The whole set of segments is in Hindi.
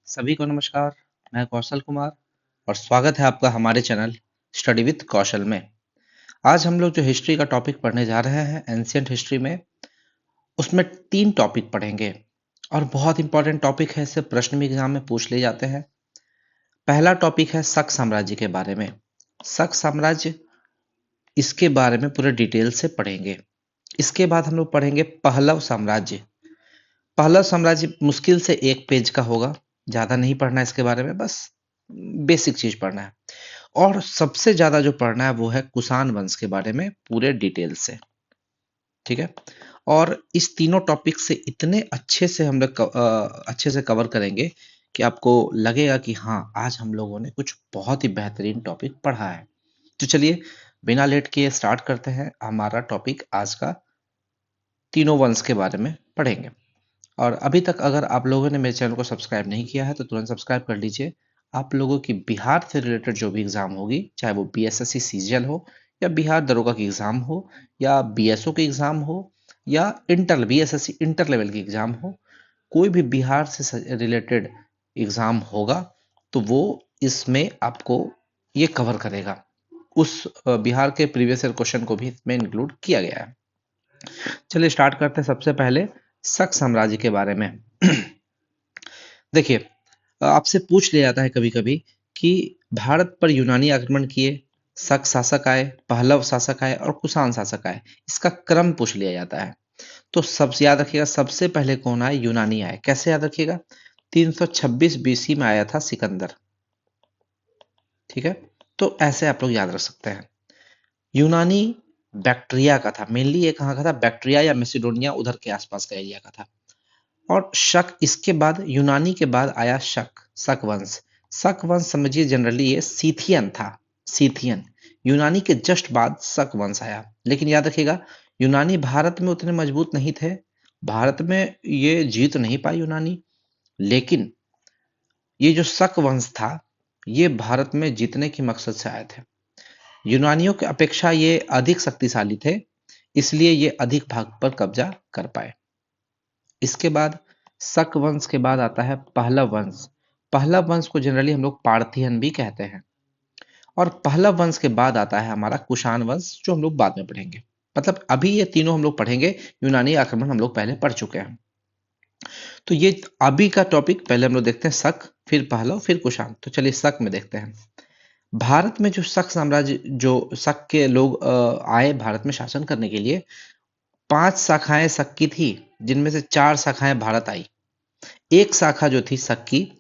सभी को नमस्कार। मैं कौशल कुमार और स्वागत है आपका हमारे चैनल स्टडी विद कौशल में। आज हम लोग जो हिस्ट्री का टॉपिक पढ़ने जा रहे हैं एंशियंट हिस्ट्री में, उसमें 3 टॉपिक पढ़ेंगे और बहुत इंपॉर्टेंट टॉपिक है। इससे प्रश्न भी एग्जाम में पूछ लिए जाते हैं। पहला टॉपिक है शक साम्राज्य के बारे में। शक साम्राज्य, इसके बारे में पूरे डिटेल से पढ़ेंगे। इसके बाद हम लोग पढ़ेंगे पहलव साम्राज्य। पहलव साम्राज्य मुश्किल से 1 पेज का होगा, ज्यादा नहीं पढ़ना है इसके बारे में, बस बेसिक चीज पढ़ना है। और सबसे ज्यादा जो पढ़ना है वो है कुषाण वंश के बारे में पूरे डिटेल से, ठीक है। और इस तीनों टॉपिक से इतने अच्छे से हम लोग अच्छे से कवर करेंगे कि आपको लगेगा कि हाँ, आज हम लोगों ने कुछ बहुत ही बेहतरीन टॉपिक पढ़ा है। तो चलिए बिना लेट किए स्टार्ट करते हैं। हमारा टॉपिक आज का तीनों वंश के बारे में पढ़ेंगे। और अभी तक अगर आप लोगों ने मेरे चैनल को सब्सक्राइब नहीं किया है तो तुरंत सब्सक्राइब कर लीजिए। आप लोगों की बिहार से रिलेटेड जो भी एग्जाम होगी, चाहे वो बीएसएससी सीजीएल हो या बिहार दरोगा की एग्जाम हो या बीएसओ की एग्जाम हो या इंटर बीएसएससी इंटर लेवल की एग्जाम हो, कोई भी बिहार से रिलेटेड एग्जाम होगा तो वो इसमें आपको ये कवर करेगा। उस बिहार के प्रीवियस ईयर क्वेश्चन को भी इसमें इंक्लूड किया गया है। चलिए स्टार्ट करते हैं सबसे पहले शक साम्राज्य के बारे में। देखिए, आपसे पूछ लिया जाता है कभी कभी कि भारत पर यूनानी आक्रमण किए, शक शासक आए, पहलव शासक आए और कुषाण शासक आए। इसका क्रम पूछ लिया जाता है। तो सबसे याद रखिएगा, सबसे पहले कौन आए? यूनानी आए। कैसे याद रखिएगा? 326 बीसी में आया था सिकंदर, ठीक है। तो ऐसे आप लोग याद रख सकते हैं। यूनानी बैक्ट्रिया का था, मेनली ये कहाँ का था? बैक्ट्रिया या मैसिडोनिया, उधर के आसपास का एरिया का था। और शक, इसके बाद यूनानी के बाद आया शक, शक वंश। शक वंश समझिए जनरली ये सीथियन था, सीथियन। यूनानी के जस्ट बाद शक वंश आया। लेकिन याद रखिएगा, यूनानी भारत में उतने मजबूत नहीं थे, भारत में ये जीत नहीं पाई यूनानी। लेकिन ये जो शक वंश था, ये भारत में जीतने की मकसद से आए थे। यूनानियों की अपेक्षा ये अधिक शक्तिशाली थे, इसलिए ये अधिक भाग पर कब्जा कर पाए। इसके बाद शक वंश के बाद आता है पहलव वंश। पहलव वंश को जनरली हम लोग पार्थियन भी कहते हैं। और पहलव वंश के बाद आता है हमारा कुषाण वंश, जो हम लोग बाद में पढ़ेंगे। मतलब अभी ये तीनों हम लोग पढ़ेंगे, यूनानी आक्रमण हम लोग पहले पढ़ चुके हैं। तो ये अभी का टॉपिक पहले हम लोग देखते हैं शक, फिर पहलव, फिर कुषाण। तो चलिए शक में देखते हैं। भारत में जो शक साम्राज्य, जो शक के लोग आए भारत में शासन करने के लिए, 5 शाखाएं शक की थी, जिनमें से 4 शाखाएं भारत आई। एक शाखा जो थी शक की,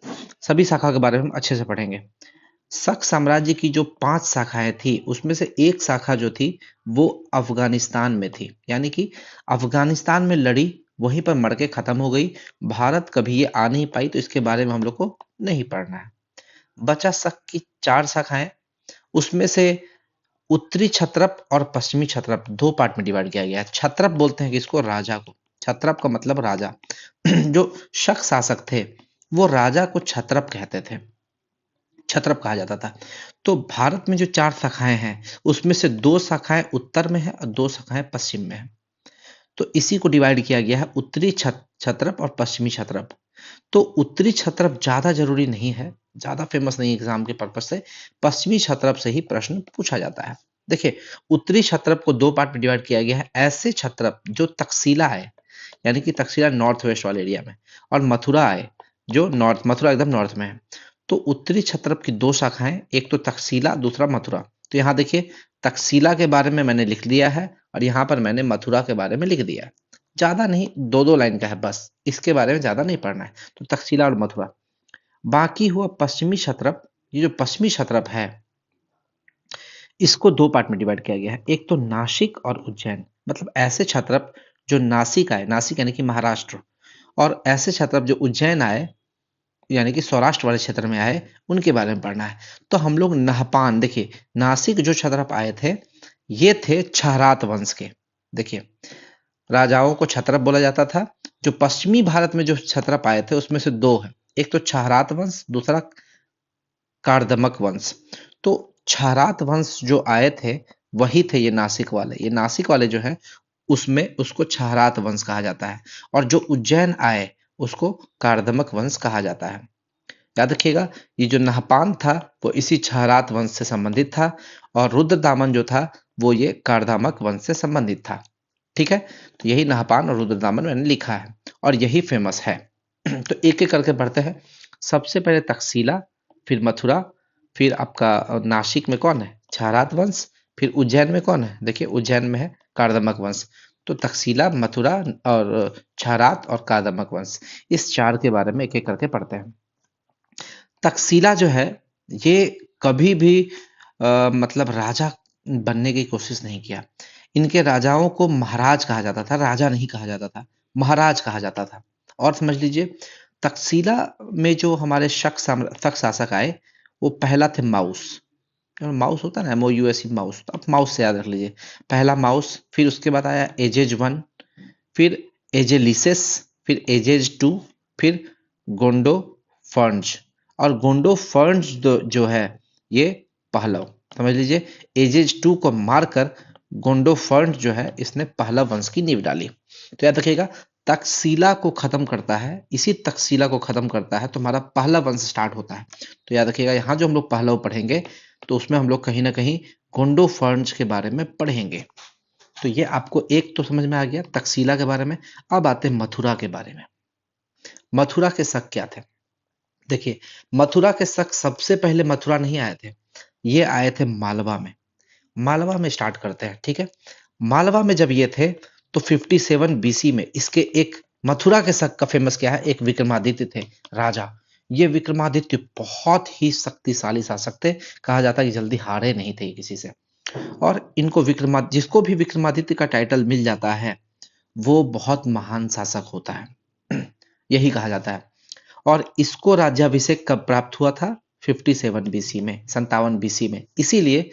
सभी शाखा के बारे में हम अच्छे से पढ़ेंगे। शक साम्राज्य की जो 5 शाखाएं थी, उसमें से एक शाखा जो थी वो अफगानिस्तान में थी। यानी कि अफगानिस्तान में लड़ी, वहीं पर मर के खत्म हो गई। भारत कभी ये आ नहीं पाई, तो इसके बारे में हम लोग को नहीं पढ़ना है। बचा शक की 4 शाखाएं। उसमें से उत्तरी क्षत्रप और पश्चिमी क्षत्रप 2 पार्ट में डिवाइड किया गया है। क्षत्रप बोलते हैं किसको? राजा को। क्षत्रप का मतलब राजा। जो शक शासक थे वो राजा को क्षत्रप कहते थे, क्षत्रप कहा जाता था। तो भारत में जो 4 शाखाएं हैं, उसमें से 2 शाखाएं उत्तर में है और 2 शाखाएं पश्चिम में है। तो इसी को डिवाइड किया गया है उत्तरी क्षत्रप और पश्चिमी क्षत्रप। तो उत्तरी क्षत्रप ज्यादा जरूरी नहीं है, ज्यादा फेमस नहीं एग्जाम के पर्पज से। पश्चिमी क्षत्रप से ही प्रश्न पूछा जाता है। देखिए, उत्तरी क्षत्रप को 2 पार्ट में डिवाइड किया गया है। ऐसे क्षत्रप जो तक्षशिला है, यानी कि तक्षशिला नॉर्थ वेस्ट वाले एरिया में, और मथुरा है जो नॉर्थ, मथुरा एकदम नॉर्थ में है। तो उत्तरी क्षत्रप की 2 शाखाएं, एक तो तक्षशिला, दूसरा मथुरा। तो यहाँ देखिए, तक्षशिला के बारे में मैंने लिख दिया है और यहाँ पर मैंने मथुरा के बारे में लिख दिया है। ज्यादा नहीं, 2-2 लाइन का है बस, इसके बारे में ज्यादा नहीं पढ़ना है। तो तक्षशिला और मथुरा। बाकी हुआ पश्चिमी क्षत्रप। ये जो पश्चिमी क्षत्रप है, इसको 2 पार्ट में डिवाइड किया गया है। एक तो नासिक और उज्जैन। मतलब ऐसे क्षत्रप जो नासिक आए, नासिक यानी कि महाराष्ट्र, और ऐसे क्षत्रप जो उज्जैन आए, यानी कि सौराष्ट्र वाले क्षेत्र में आए, उनके बारे में पढ़ना है। तो हम लोग नहपान, देखिए नासिक जो क्षत्रप आए थे, ये थे क्षहरात वंश के। देखिए, राजाओं को क्षत्रप बोला जाता था। जो पश्चिमी भारत में जो क्षत्रप आए थे, उसमें से 2 है, एक तो क्षहरात वंश, दूसरा कार्दमक वंश। तो क्षहरात वंश जो आए थे, वही थे ये नासिक वाले। ये नासिक वाले जो है, उसमें उसको क्षहरात वंश कहा जाता है। और जो उज्जैन आए, उसको कार्दमक वंश कहा जाता है। याद रखिएगा, ये जो नहपान था वो इसी छहरात वंश से संबंधित था, और रुद्रदामन जो था वो ये कारदामक वंश से संबंधित था। ठीक है, तो यही नहपान और रुद्रदामन मैंने लिखा है और यही फेमस है। तो एक एक करके पढ़ते हैं। सबसे पहले तक्षशिला, फिर मथुरा, फिर आपका नासिक में कौन है, छहरात वंश, फिर उज्जैन में कौन है, देखिए उज्जैन में है कारदमक वंश। तो तक्षशिला, मथुरा और छहरात और कारदमक वंश, इस चार के बारे में एक एक करके पढ़ते हैं। तक्षशिला जो है ये कभी भी मतलब राजा बनने की कोशिश नहीं किया। इनके राजाओं को महाराज कहा जाता था, राजा नहीं कहा जाता था, महाराज कहा जाता था। और समझ लीजिए, तक्षशिला में जो हमारे शक शासक आए, वो पहला थे माउस। माउस होता है ना, MOUS, माउस, तो आप माउस से याद रख लीजिए। पहला माउस, फिर उसके बाद आया एजेज 1, फिर एजेलिसेस, फिर एजेज 2, फिर गोंडो फर्न्ज। और गोंडो फर्न्ज जो है ये पहलव, समझ लीजिए, एजेज 2 को मारकर गोंडो फर्न्ज जो है इसने पहलव वंश की नींव डाली। तो याद रखिएगा, तक्षशिला को खत्म करता है, इसी तक्षशिला को खत्म करता है तो हमारा पहलव वंश स्टार्ट होता है। तो याद रखिएगा, यहाँ जो हम लोग पहलव पढ़ेंगे तो उसमें हम लोग कहीं ना कहीं गोंडो फर्न्ज के बारे में पढ़ेंगे। तो ये आपको एक तो समझ में आ गया तक्षशिला के बारे में। अब आते हैं मथुरा के बारे में। मथुरा के शक क्या थे? देखिए, मथुरा के शक सबसे पहले मथुरा नहीं आए थे, ये आए थे मालवा में। मालवा में स्टार्ट करते हैं, ठीक है। मालवा में जब ये थे तो 57 BC में इसके एक मथुरा के शक का फेमस क्या है, एक विक्रमादित्य थे राजा। ये विक्रमादित्य बहुत ही शक्तिशाली शासक थे, कहा जाता है कि जल्दी हारे नहीं थे किसी से। और इनको जिसको भी विक्रमादित्य का टाइटल मिल जाता है वो बहुत महान शासक होता है, यही कहा जाता है। और इसको राज्याभिषेक कब प्राप्त हुआ था? 57 BC में, 57 BC में। इसीलिए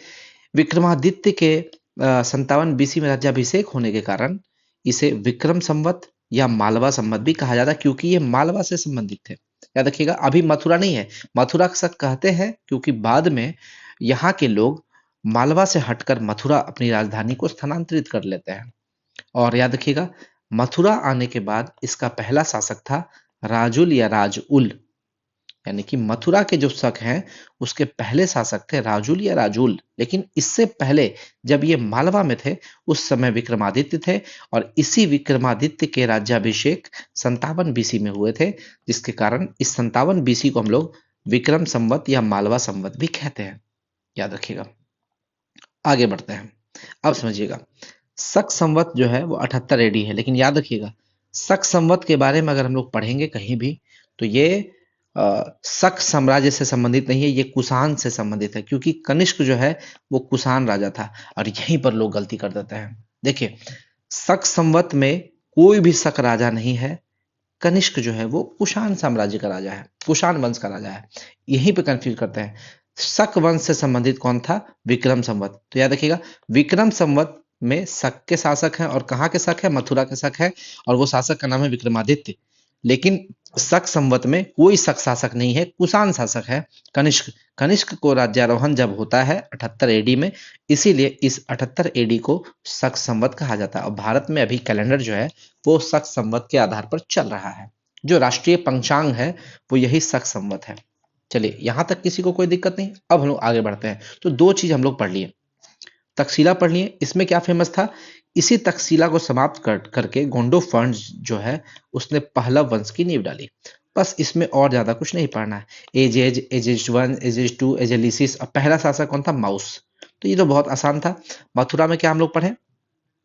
विक्रमादित्य के 57 BC में राज्याभिषेक होने के कारण इसे विक्रम संवत या मालवा संवत भी कहा जाता है, क्योंकि ये मालवा से संबंधित थे। याद रखिएगा, अभी मथुरा नहीं है, मथुरा शक कहते हैं क्योंकि बाद में यहाँ के लोग मालवा से हटकर मथुरा अपनी राजधानी को स्थानांतरित कर लेते हैं। और याद रखिएगा, मथुरा आने के बाद इसका पहला शासक था राजुल या राजउल, यानी कि मथुरा के जो शक हैं उसके पहले शासक थे राजुल या राजुल। लेकिन इससे पहले जब ये मालवा में थे उस समय विक्रमादित्य थे, और इसी विक्रमादित्य के राज्याभिषेक 57 BC में हुए थे, जिसके कारण इस 57 BC को हम लोग विक्रम संवत या मालवा संवत भी कहते हैं। याद रखिएगा, आगे बढ़ते हैं। अब समझिएगा, शक संवत जो है वो 78 AD है, लेकिन याद रखिएगा शक संवत के बारे में अगर हम लोग पढ़ेंगे कहीं भी तो ये शक साम्राज्य से संबंधित नहीं है, ये कुषाण से संबंधित है, क्योंकि कनिष्क जो है वो कुषाण राजा था। और यहीं पर लोग गलती कर देते हैं। देखिए, शक संवत में कोई भी शक राजा नहीं है, कनिष्क जो है वो कुषाण साम्राज्य का राजा है, कुषाण वंश का राजा है। यहीं पे कंफ्यूज करते हैं। शक वंश से संबंधित कौन था? विक्रम संवत। तो याद रखिएगा, विक्रम संवत में शक के शासक हैं, और कहाँ के शक है? मथुरा के शक है, और वो शासक का नाम है विक्रमादित्य। लेकिन शक संवत में कोई शक शासक नहीं है, कुषाण शासक है कनिष्क। कनिष्क को राज्यारोहण जब होता है 78 AD में, इसीलिए इस 78 AD को शक संवत कहा जाता है। और भारत में अभी कैलेंडर जो है वो शक संवत के आधार पर चल रहा है। जो राष्ट्रीय पंचांग है वो यही शक संवत है। चलिए, यहां तक किसी को कोई दिक्कत नहीं। अब हम लोग आगे बढ़ते हैं। तो दो चीज हम लोग पढ़ लिए, तक्षशिला पढ़ लिए, इसमें क्या फेमस था? इसी तक्षशिला को समाप्त करके गोंडो फर्न्स जो है उसने पहलव वंश की नींव डाली। बस इसमें और ज्यादा कुछ नहीं पढ़ना है। Edges 1, edges 2, एजेलिसिस। और पहला शासक कौन था? माउस। तो ये तो बहुत आसान था। मथुरा में क्या हम लोग पढ़े?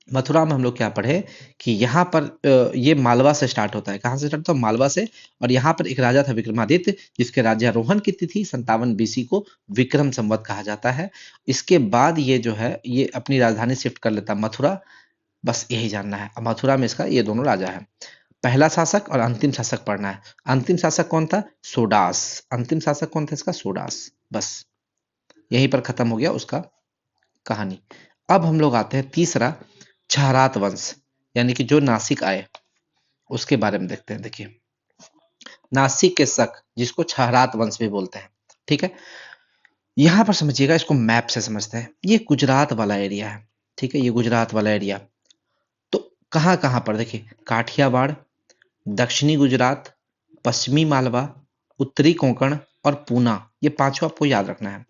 मथुरा में हम लोग क्या पढ़े कि यहाँ पर ये मालवा से स्टार्ट होता है। कहाँ से स्टार्ट होता है? मालवा से। और यहाँ पर एक राजा था विक्रमादित्य, जिसके राज्यारोहण की तिथि 57 BC को विक्रम संवत कहा जाता है। इसके बाद ये जो है ये अपनी राजधानी शिफ्ट कर लेता है मथुरा। बस यही जानना है। अब मथुरा में इसका ये दोनों राजा है। पहला शासक और अंतिम शासक पढ़ना है। अंतिम शासक कौन था? सोडास। अंतिम शासक कौन था इसका? सोडास। बस यहीं पर खत्म हो गया उसका कहानी। अब हम लोग आते हैं तीसरा, छहरात वंश, यानी कि जो नासिक आए उसके बारे में देखते हैं। देखिए, नासिक के शक, जिसको छहरात वंश भी बोलते हैं, ठीक है। यहां पर समझिएगा, इसको मैप से समझते हैं। ये गुजरात वाला एरिया है, ठीक है, ये गुजरात वाला एरिया। तो कहां कहां पर? देखिए, काठियावाड़, दक्षिणी गुजरात, पश्चिमी मालवा, उत्तरी कोंकण, और पूना, ये पांचों आपको याद रखना है।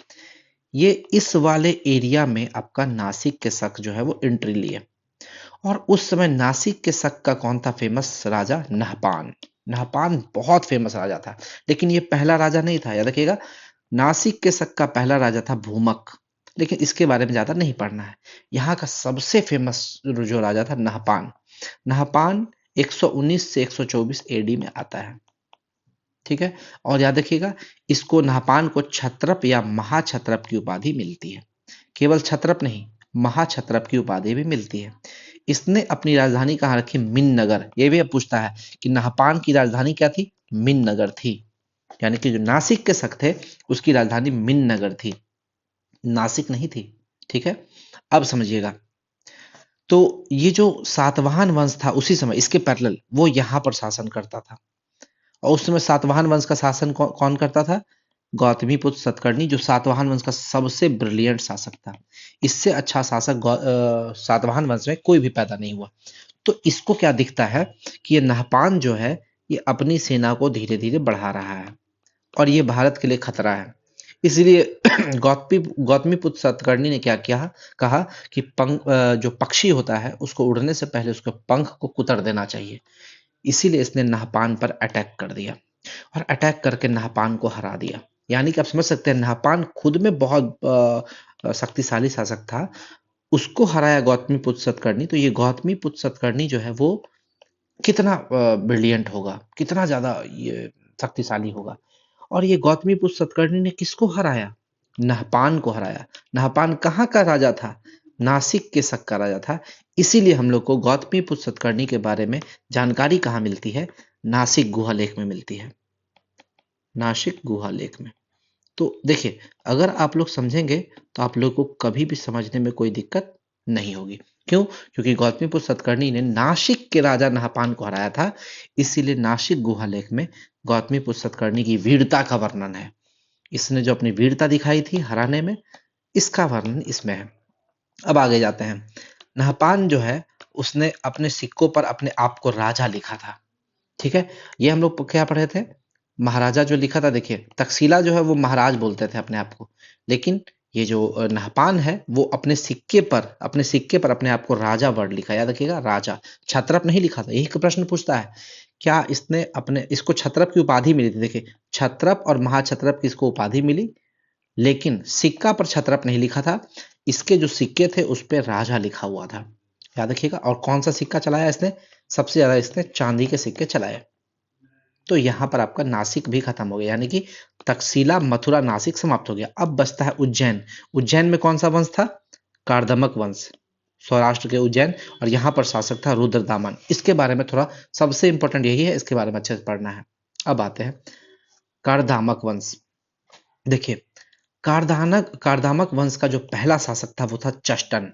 ये इस वाले एरिया में आपका नासिक के शक जो है वो एंट्री लिए। और उस समय नासिक के शक का कौन था फेमस राजा? नहपान। नहपान बहुत फेमस राजा था, लेकिन ये पहला राजा नहीं था, याद रखिएगा। नासिक के शक का पहला राजा था भूमक, लेकिन इसके बारे में ज्यादा नहीं पढ़ना है। यहाँ का सबसे फेमस जो राजा था नहपान। नहपान 119 से 124 एडी में आता है, ठीक है। और याद रखिएगा, इसको नहपान को क्षत्रप या महाक्षत्रप की उपाधि मिलती है। केवल क्षत्रप नहीं, महाक्षत्रप की उपाधि भी मिलती है। इसने अपनी राजधानी कहाँ रखी? मिन नगर। ये भी अब पूछता है कि नहपान की राजधानी क्या थी? मिन नगर थी। यानी कि जो नासिक के शक थे उसकी राजधानी मिन नगर थी, नासिक नहीं थी, ठीक है। अब समझिएगा, तो ये जो सातवाहन वंश था उसी समय इसके पैरेलल वो यहाँ पर शासन करता था। और उस समय सातवाहन वंश का शासन कौन करता था? गौतमीपुत्र सतकर्णी, जो सातवाहन वंश का सबसे ब्रिलियंट शासक था। इससे अच्छा शासक सातवाहन वंश में कोई भी पैदा नहीं हुआ। तो इसको क्या दिखता है कि ये नहपान जो है ये अपनी सेना को धीरे धीरे बढ़ा रहा है और ये भारत के लिए खतरा है। इसलिए गौतमीपुत्र सतकर्णी ने क्या किया, कहा कि जो पक्षी होता है उसको उड़ने से पहले उसके पंख को कुतर देना चाहिए। इसीलिए इसने नहपान पर अटैक कर दिया और अटैक करके नहपान को हरा दिया। यानी कि आप समझ सकते हैं, नहपान खुद में बहुत शक्तिशाली शासक था, उसको हराया गौतमीपुत्र सतकर्णी। तो ये गौतमीपुत्र सतकर्णी जो है वो कितना ब्रिलियंट होगा, कितना ज्यादा ये शक्तिशाली होगा। और ये गौतमीपुत्र सतकर्णी ने किसको हराया? नहपान को हराया। नहपान कहाँ का राजा था? नासिक के शक का राजा था। इसीलिए हम लोग को गौतमीपुत्र सतकर्णी के बारे में जानकारी कहाँ मिलती है? नासिक गुहा लेख में मिलती है, नासिक गुहा लेख में। तो देखिए, अगर आप लोग समझेंगे तो आप लोग को कभी भी समझने में कोई दिक्कत नहीं होगी। क्यों? क्योंकि गौतमीपुत्र सतकर्णी ने नासिक के राजा नहपान को हराया था। इसीलिए नासिक गुहा लेख में गौतमीपुत्र सतकर्णी की वीरता का वर्णन है। इसने जो अपनी वीरता दिखाई थी हराने में, इसका वर्णन इसमें है। अब आगे जाते हैं। नहपान जो है उसने अपने सिक्कों पर अपने आप को राजा लिखा था, ठीक है। ये हम लोग क्या पढ़े थे? महाराजा जो लिखा था। देखिए, तक्षशिला जो है वो महाराज बोलते थे अपने आप को, लेकिन ये जो नहपान है वो अपने सिक्के पर अपने आप को राजा वर्ड लिखा। याद रखिएगा, राजा, छत्रप नहीं लिखा था। यही का प्रश्न पूछता है, क्या इसने इसको छत्रप की उपाधि मिली थी? देखिए, छत्रप और महाछत्रप की इसको उपाधि मिली, लेकिन सिक्का पर छत्रप नहीं लिखा था। इसके जो सिक्के थे उस पर राजा लिखा हुआ था, याद रखिएगा। और कौन सा सिक्का चलाया इसने? सबसे ज्यादा इसने चांदी के सिक्के चलाए। तो यहां पर आपका नासिक भी खत्म हो गया, यानी कि तक्षशिला, मथुरा, नासिक समाप्त हो गया। अब बचता है उज्जैन। उज्जैन में कौन सा वंश था? कार्दमक वंश, सौराष्ट्र के उज्जैन। और यहाँ पर शासक था रुद्रदामन। इसके बारे में थोड़ा, सबसे इंपॉर्टेंट यही है, इसके बारे में अच्छे से पढ़ना है। अब आते हैं कार्दामक वंश। देखिए, कार्दामक वंश का जो पहला शासक था वो था चष्टन।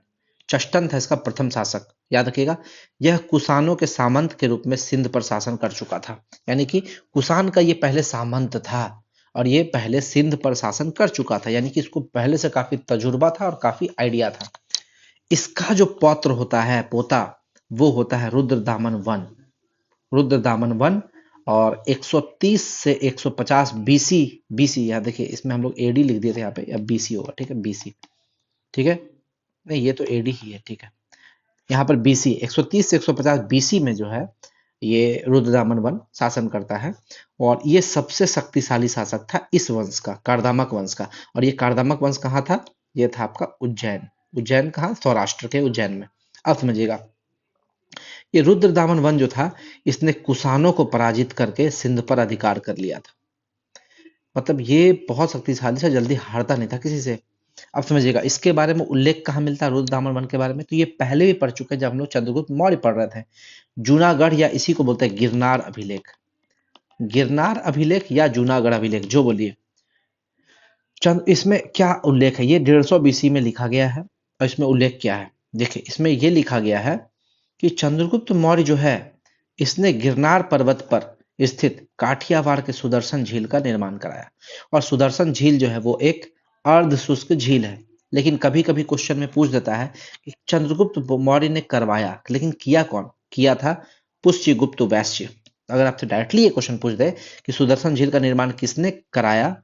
चष्टन था इसका प्रथम शासक, याद रखिएगा। यह कुषाणों के सामंत के रूप में सिंध पर शासन कर चुका था। यानी कि कुषाण का ये पहले सामंत था और ये पहले सिंध पर शासन कर चुका था, यानी कि इसको पहले से काफी तजुर्बा था और काफी आइडिया था। इसका जो पौत्र होता है, पोता, वो होता है रुद्रदामन वन। रुद्रदामन वन। और 130 से 150 बीसी, बीसी याद देखिए, इसमें हम लोग एडी लिख दिए थे, यहाँ पे अब बीसी होगा, ठीक है, बीसी, ठीक है। नहीं, ये तो एडी ही है, ठीक है। यहाँ पर बीसी 130 से 150 बीसी में जो है ये रुद्रदामन वन शासन करता है। और ये सबसे शक्तिशाली शासक था इस वंश का, कार्दामक वंश का। और ये कार्दामक वंश कहाँ था? ये था आपका उज्जैन। उज्जैन कहाँ? सौराष्ट्र के उज्जैन में। अब समझिएगा, ये रुद्रदामन वन जो था, इसने कुषाणों को पराजित करके सिंध पर अधिकार कर लिया था। मतलब ये बहुत शक्तिशाली था, जल्दी हारता नहीं था किसी से। अब समझिएगा, इसके बारे में उल्लेख कहाँ मिलता है रुद्रदामन वन के बारे में? तो ये पहले भी पढ़ चुके हैं जब हम लोग चंद्रगुप्त मौर्य पढ़ रहे थे। जूनागढ़, या इसी को बोलते हैं गिरनार अभिलेख। गिरनार अभिलेख या जूनागढ़ अभिलेख, जो बोलिए। इसमें क्या उल्लेख है? ये 150 बीसी में लिखा गया है। और इसमें उल्लेख क्या है? देखिए, इसमें ये लिखा गया है कि चंद्रगुप्त मौर्य जो है, इसने गिरनार पर्वत पर स्थित काठियावाड़ के सुदर्शन झील का निर्माण कराया। और सुदर्शन झील जो है वो एक अर्ध शुष्क झील है। लेकिन कभी कभी क्वेश्चन में पूछ देता है कि चंद्रगुप्त मौर्य ने करवाया, लेकिन किया कौन? किया था पुष्यगुप्त वैश्य। अगर आपसे डायरेक्टली ये क्वेश्चन पूछ दे कि सुदर्शन झील का निर्माण किसने कराया,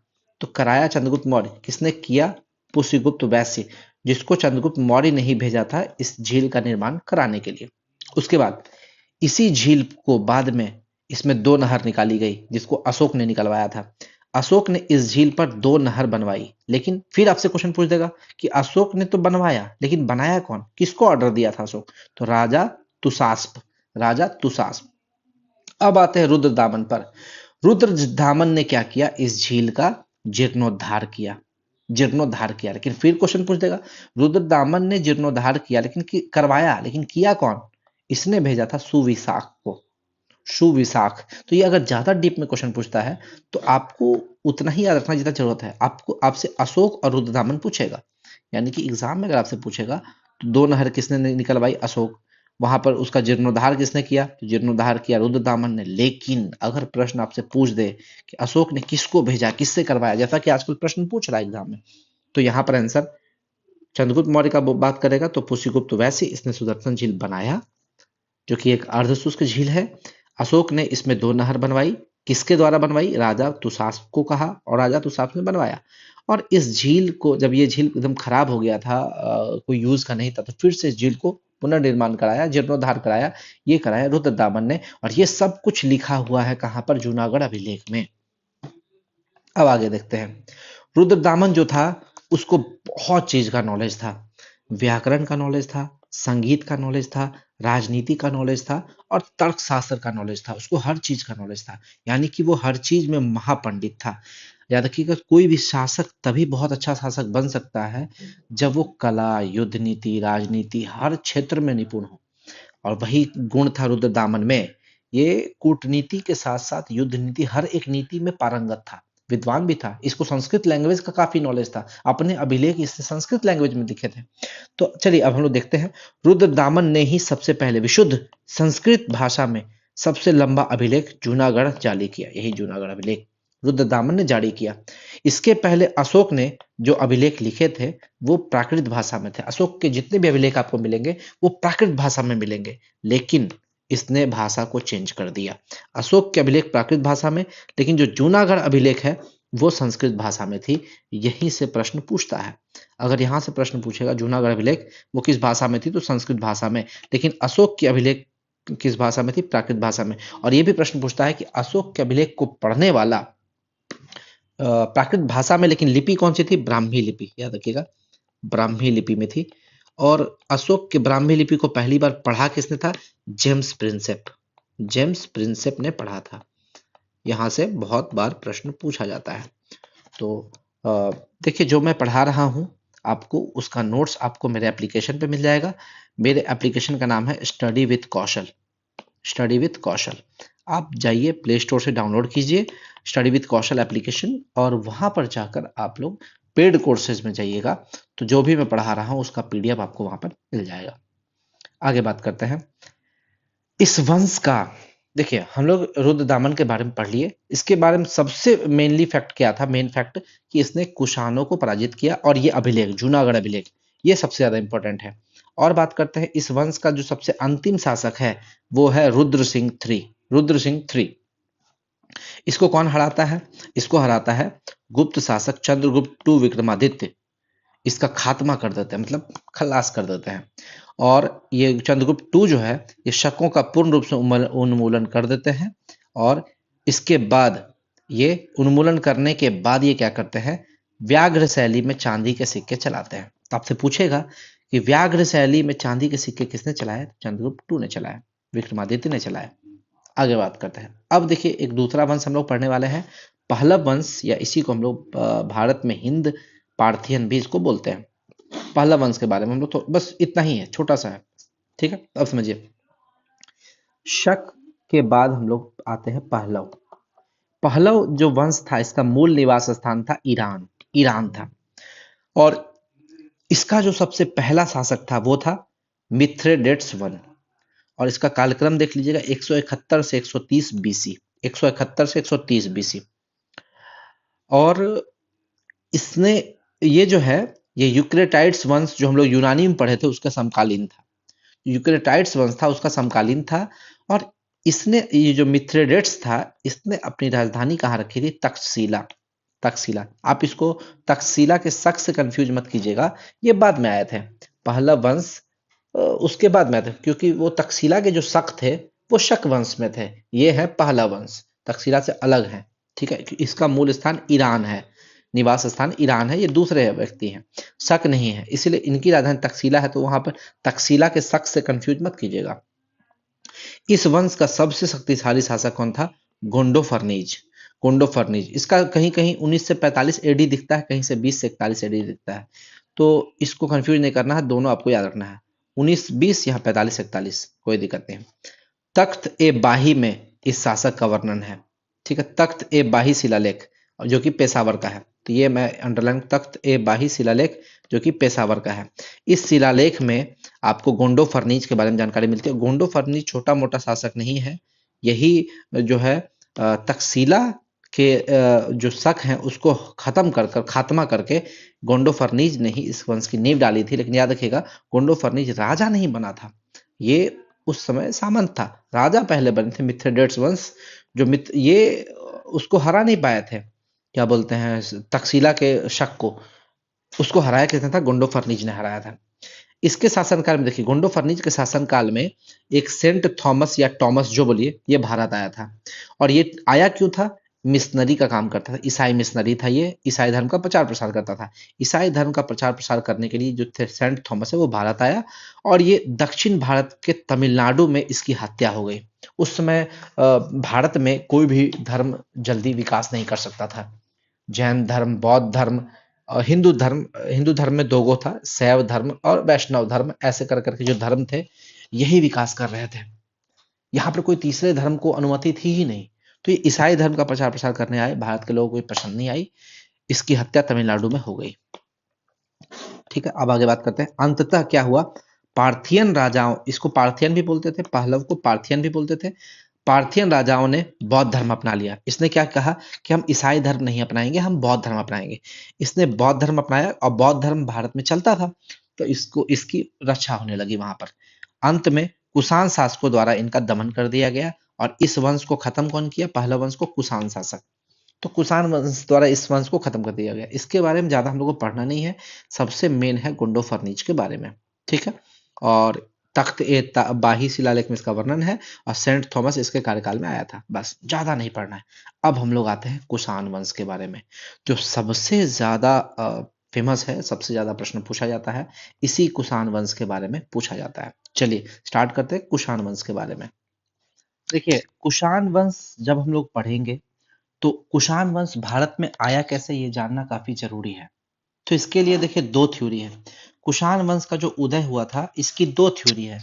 तो कराया चंद्रगुप्त मौर्य किसने किया? पुष्यगुप्त वैश्य, जिसको चंद्रगुप्त मौर्य ने ही भेजा था इस झील का निर्माण कराने के लिए। उसके बाद इसी झील को बाद में इसमें दो नहर निकाली गई, जिसको अशोक ने निकलवाया था। अशोक ने इस झील पर दो नहर बनवाई, लेकिन फिर आपसे क्वेश्चन पूछ देगा कि अशोक ने तो बनवाया, लेकिन बनाया कौन, किसको ऑर्डर दिया था अशोक? तो राजा तुषास्प, राजा तुषास्प। अब आते हैं रुद्रदामन पर। रुद्रदामन ने क्या किया? इस झील का जीर्णोद्धार किया, जीर्णोद्धार किया। लेकिन फिर क्वेश्चन पूछ देगा, रुद्रदामन ने जीर्णोद्धार किया, लेकिन करवाया, लेकिन किया कौन? इसने भेजा था सुविशाख को, सुविशाख। तो ये अगर ज्यादा डीप में क्वेश्चन पूछता है तो आपको उतना ही याद रखना जितना जरूरत है। आपको आपसे अशोक और रुद्रदामन पूछेगा, यानी कि एग्जाम में अगर आपसे पूछेगा तो दो नहर किसने निकलवाई? अशोक। वहां पर उसका जीर्णोद्धार किसने किया? तो जीर्णोद्धार किया रुद्रदामन ने। लेकिन अगर प्रश्न आपसे पूछ दे कि अशोक ने किसको भेजा, किससे करवाया, जैसा कि आजकल प्रश्न पूछ रहा है एग्जाम में, तो यहाँ पर आंसर चंद्रगुप्त मौर्य का बात करेगा तो पुष्यगुप्त वैश्य, इसने सुदर्शन झील बनाया, जो कि एक अर्धशुष्क झील है। अशोक ने इसमें दो नहर बनवाई, किसके द्वारा बनवाई? राजा तुषास्प को कहा और राजा तुषास्प ने बनवाया। और इस झील को, जब ये झील एकदम खराब हो गया था, कोई यूज का नहीं था, तो फिर से इस झील को पुनर्निर्माण कराया, जीर्णोद्धार कराया, ये कराया रुद्रदामन ने। और ये सब कुछ लिखा हुआ है कहां पर? जूनागढ़ अभिलेख में। अब आगे देखते हैं। रुद्रदामन जो था उसको बहुत चीज का नॉलेज था, व्याकरण का नॉलेज था, संगीत का नॉलेज था, राजनीति का नॉलेज था और तर्कशास्त्र का नॉलेज था। उसको हर चीज का नॉलेज था, यानी कि वो हर चीज में महापंडित था। याद रखिएगा, कोई भी शासक तभी बहुत अच्छा शासक बन सकता है जब वो कला, युद्ध नीति, राजनीति हर क्षेत्र में निपुण हो। और वही गुण था रुद्रदामन में। ये कूटनीति के साथ साथ युद्ध नीति, हर एक नीति में पारंगत था, विद्वान भी था। इसको संस्कृत लैंग्वेज का काफी नॉलेज था, अपने अभिलेख इससे संस्कृत लैंग्वेज में लिखे थे। तो चलिए अब हम लोग देखते हैं। रुद्रदामन ने ही सबसे पहले विशुद्ध संस्कृत भाषा में सबसे लंबा अभिलेख जूनागढ़ जारी किया। यही जूनागढ़ अभिलेख रुद्रदामन ने जारी किया। इसके पहले अशोक ने जो अभिलेख लिखे थे वो प्राकृत भाषा में थे। अशोक के जितने भी अभिलेख आपको मिलेंगे वो प्राकृत भाषा में मिलेंगे, लेकिन इसने भाषा को चेंज कर दिया। अशोक के अभिलेख प्राकृत भाषा में, लेकिन जो जूनागढ़ अभिलेख है वो संस्कृत भाषा में थी। यहीं से प्रश्न पूछता है। अगर यहां से प्रश्न पूछेगा जूनागढ़ अभिलेख वो किस भाषा में थी, तो संस्कृत भाषा में, लेकिन अशोक की अभिलेख किस भाषा में थी? प्राकृत भाषा में। और ये भी प्रश्न पूछता है कि अशोक के अभिलेख को पढ़ने वाला प्राकृत भाषा में, लेकिन लिपि कौन सी थी? ब्राह्मी लिपि। याद रखिएगा, ब्राह्मी लिपि में थी। और अशोक के ब्राह्मी लिपि को पहली बार पढ़ा किसने था? James Prinsep. जेम्स प्रिंसेप ने पढ़ा था। यहां से बहुत बार प्रश्न पूछा जाता है। तो देखिए, जो मैं पढ़ा रहा हूं आपको, उसका नोट्स आपको मेरे एप्लीकेशन पे मिल जाएगा। मेरे एप्लीकेशन का नाम है study with Kaushal. Study with Kaushal, आप जाइए प्ले स्टोर से डाउनलोड कीजिए स्टडी विथ कौशल एप्लीकेशन, और वहां पर जाकर आप लोग पेड कोर्सेज में जाइएगा, तो जो भी मैं पढ़ा रहा हूं उसका पीडीएफ आपको वहां पर मिल जाएगा। आगे बात करते हैं इस वंश का। देखिए, हम लोग रुद्रदामन के बारे में पढ़ लिए। इसके बारे में सबसे मेनली फैक्ट क्या था? मेन फैक्ट कि इसने कुषाणों को पराजित किया, और ये अभिलेख, जूनागढ़ अभिलेख, ये सबसे ज्यादा इंपॉर्टेंट है। और बात करते हैं इस वंश का जो सबसे अंतिम शासक है वो है रुद्र सिंह थ्री। रुद्र सिंह थ्री, इसको कौन हराता है? इसको हराता है गुप्त शासक चंद्रगुप्त टू विक्रमादित्य। इसका खात्मा कर देते हैं, मतलब खलास कर देते हैं। और ये चंद्रगुप्त टू जो है, ये शकों का पूर्ण रूप से उन्मूलन कर देते हैं। और इसके बाद ये उन्मूलन करने के बाद ये क्या करते हैं? व्याघ्र शैली में चांदी के सिक्के चलाते हैं। तो आपसे पूछेगा कि व्याघ्र शैली में चांदी के सिक्के किसने चलाए? चंद्रगुप्त टू ने चलाया, विक्रमादित्य ने चलाया। आगे बात करते हैं। अब देखिए, एक दूसरा वंश हम लोग पढ़ने वाले हैं, पहलव वंश, या इसी को हम लोग भारत में हिंद पार्थियन भी इसको बोलते हैं। पहलव वंश के बारे में हम लोग तो बस इतना ही है, छोटा सा है, ठीक है। अब समझिए, शक के बाद हम लोग आते हैं पहलव। पहलव जो वंश था, इसका मूल निवास स्थान था ईरान, ईरान था। और इसका जो सबसे पहला शासक था वो था मिथ्रेडेट्स वन। और इसका कालक्रम देख लीजिएगा, 171 से 130 बीसी, 171 से 130 बीसी। और इसने, ये जो है, ये यूक्रेटाइड्स वंश जो हम लोग यूनानी में पढ़े थे उसका समकालीन था। यूक्रेटाइड्स वंश था उसका समकालीन था। और इसने, ये जो मिथ्रेडेट्स था, इसने अपनी राजधानी कहाँ रखी थी? तक्षशिला। तक्षशिला। आप इसको तक्षशिला के शक से कंफ्यूज मत कीजिएगा, ये बाद में आए थे। पहलव वंश उसके बाद में आए थे, क्योंकि वो तक्षशिला के जो शक थे वो शक वंश में थे। ये है पहलव वंश, तक्षशिला से अलग है। ठीक है, इसका मूल स्थान ईरान है, निवास स्थान ईरान है, ये दूसरे व्यक्ति हैं, शक नहीं है, इसीलिए इनकी राजधानी तक्षशिला है। तो वहां पर तक्षशिला के शक से कंफ्यूज मत कीजिएगा। इस वंश का सबसे शक्तिशाली शासक कौन था? गोंडो फर्नीज। गोंडो फर्नीज, इसका कहीं कहीं 19 से 45 एडी दिखता है, कहीं से 20 से 41 एडी दिखता है, तो इसको कंफ्यूज नहीं करना है, दोनों आपको याद रखना है, 19-20 यहाँ 45-41, कोई दिक्कत नहीं। तख्त ए बाही में इस शासक का वर्णन है। ठीक है, तख्त ए बाही शिलालेख जो कि पेशावर का है, तो ये मैं अंडरलाइन, तख्त ए बाही शिलालेख जो कि पेशावर का है। इस शिलालेख में आपको गोंडो फर्नीज के बारे में जानकारी मिलती है। गोंडो फर्नीज छोटा मोटा शासक नहीं है, यही जो है तक्षशिला के जो शक हैं उसको खत्म कर कर खात्मा करके गोंडो फर्नीज ने ही इस वंश की नींव डाली थी। लेकिन याद रखिएगा, गोंडो फर्नीज राजा नहीं बना था, ये उस समय सामंत था। राजा पहले बने थे मिथ्रेडेट्स वंश, जो मित्र ये उसको हरा नहीं पाए थे, क्या बोलते हैं, तक्षशिला के शक को, उसको हराया किसने था? गोंडो फर्नीज ने हराया था। इसके शासनकाल में देखिए, गोंडो फर्नीज के शासनकाल में एक सेंट थॉमस या टॉमस जो बोलिए, ये भारत आया था। और ये आया क्यों था? मिशनरी का काम करता था, ईसाई मिशनरी था, ये ईसाई धर्म का प्रचार प्रसार करता था। ईसाई धर्म का प्रचार प्रसार करने के लिए जो थे सेंट थॉमस है वो भारत आया, और ये दक्षिण भारत के तमिलनाडु में इसकी हत्या हो गई। उस समय भारत में कोई भी धर्म जल्दी विकास नहीं कर सकता था। जैन धर्म, बौद्ध धर्म, हिंदू धर्म में दो गो था, शैव धर्म और वैष्णव धर्म, ऐसे कर करके जो धर्म थे यही विकास कर रहे थे। यहाँ पर कोई तीसरे धर्म को अनुमति थी ही नहीं। तो ये ईसाई धर्म का प्रचार प्रसार करने आए, भारत के लोगों को पसंद नहीं आई, इसकी हत्या तमिलनाडु में हो गई। ठीक है, अब आगे बात करते हैं। अंततः क्या हुआ? पार्थियन राजाओं, इसको पार्थियन भी बोलते थे, पहलव को पार्थियन भी बोलते थे। पार्थियन राजाओं ने बौद्ध धर्म अपना लिया। इसने क्या कहा कि हम ईसाई धर्म नहीं अपनाएंगे, हम बौद्ध धर्म अपनाएंगे। इसने बौद्ध धर्म अपनाया और बौद्ध धर्म भारत में चलता था, तो इसको इसकी रक्षा होने लगी वहां पर। अंत में कुषाण शासकों द्वारा इनका दमन कर दिया गया, और इस वंश को खत्म कौन किया? पहला वंश को कुषाण शासक। तो कुषाण वंश द्वारा इस वंश को खत्म कर दिया गया। इसके बारे में ज्यादा हम लोग को पढ़ना नहीं है, सबसे मेन है गोंडो फर्नीज के बारे में। ठीक है, और तख्त ए बाही शिलालेख में इसका वर्णन है, और सेंट थॉमस इसके कार्यकाल में आया था। बस, ज्यादा नहीं पढ़ना है। अब हम लोग आते हैं कुषाण वंश के बारे में, जो सबसे ज्यादा फेमस है, सबसे ज्यादा प्रश्न पूछा जाता है, इसी कुषाण वंश के बारे में पूछा जाता है। चलिए स्टार्ट करते हैं कुषाण वंश के बारे में। देखिए, कुषाण वंश जब हम लोग पढ़ेंगे तो कुषाण वंश भारत में आया कैसे, ये जानना काफी जरूरी है। तो इसके लिए देखिए दो थ्योरी है। कुषाण वंश का जो उदय हुआ था, इसकी दो थ्योरी है।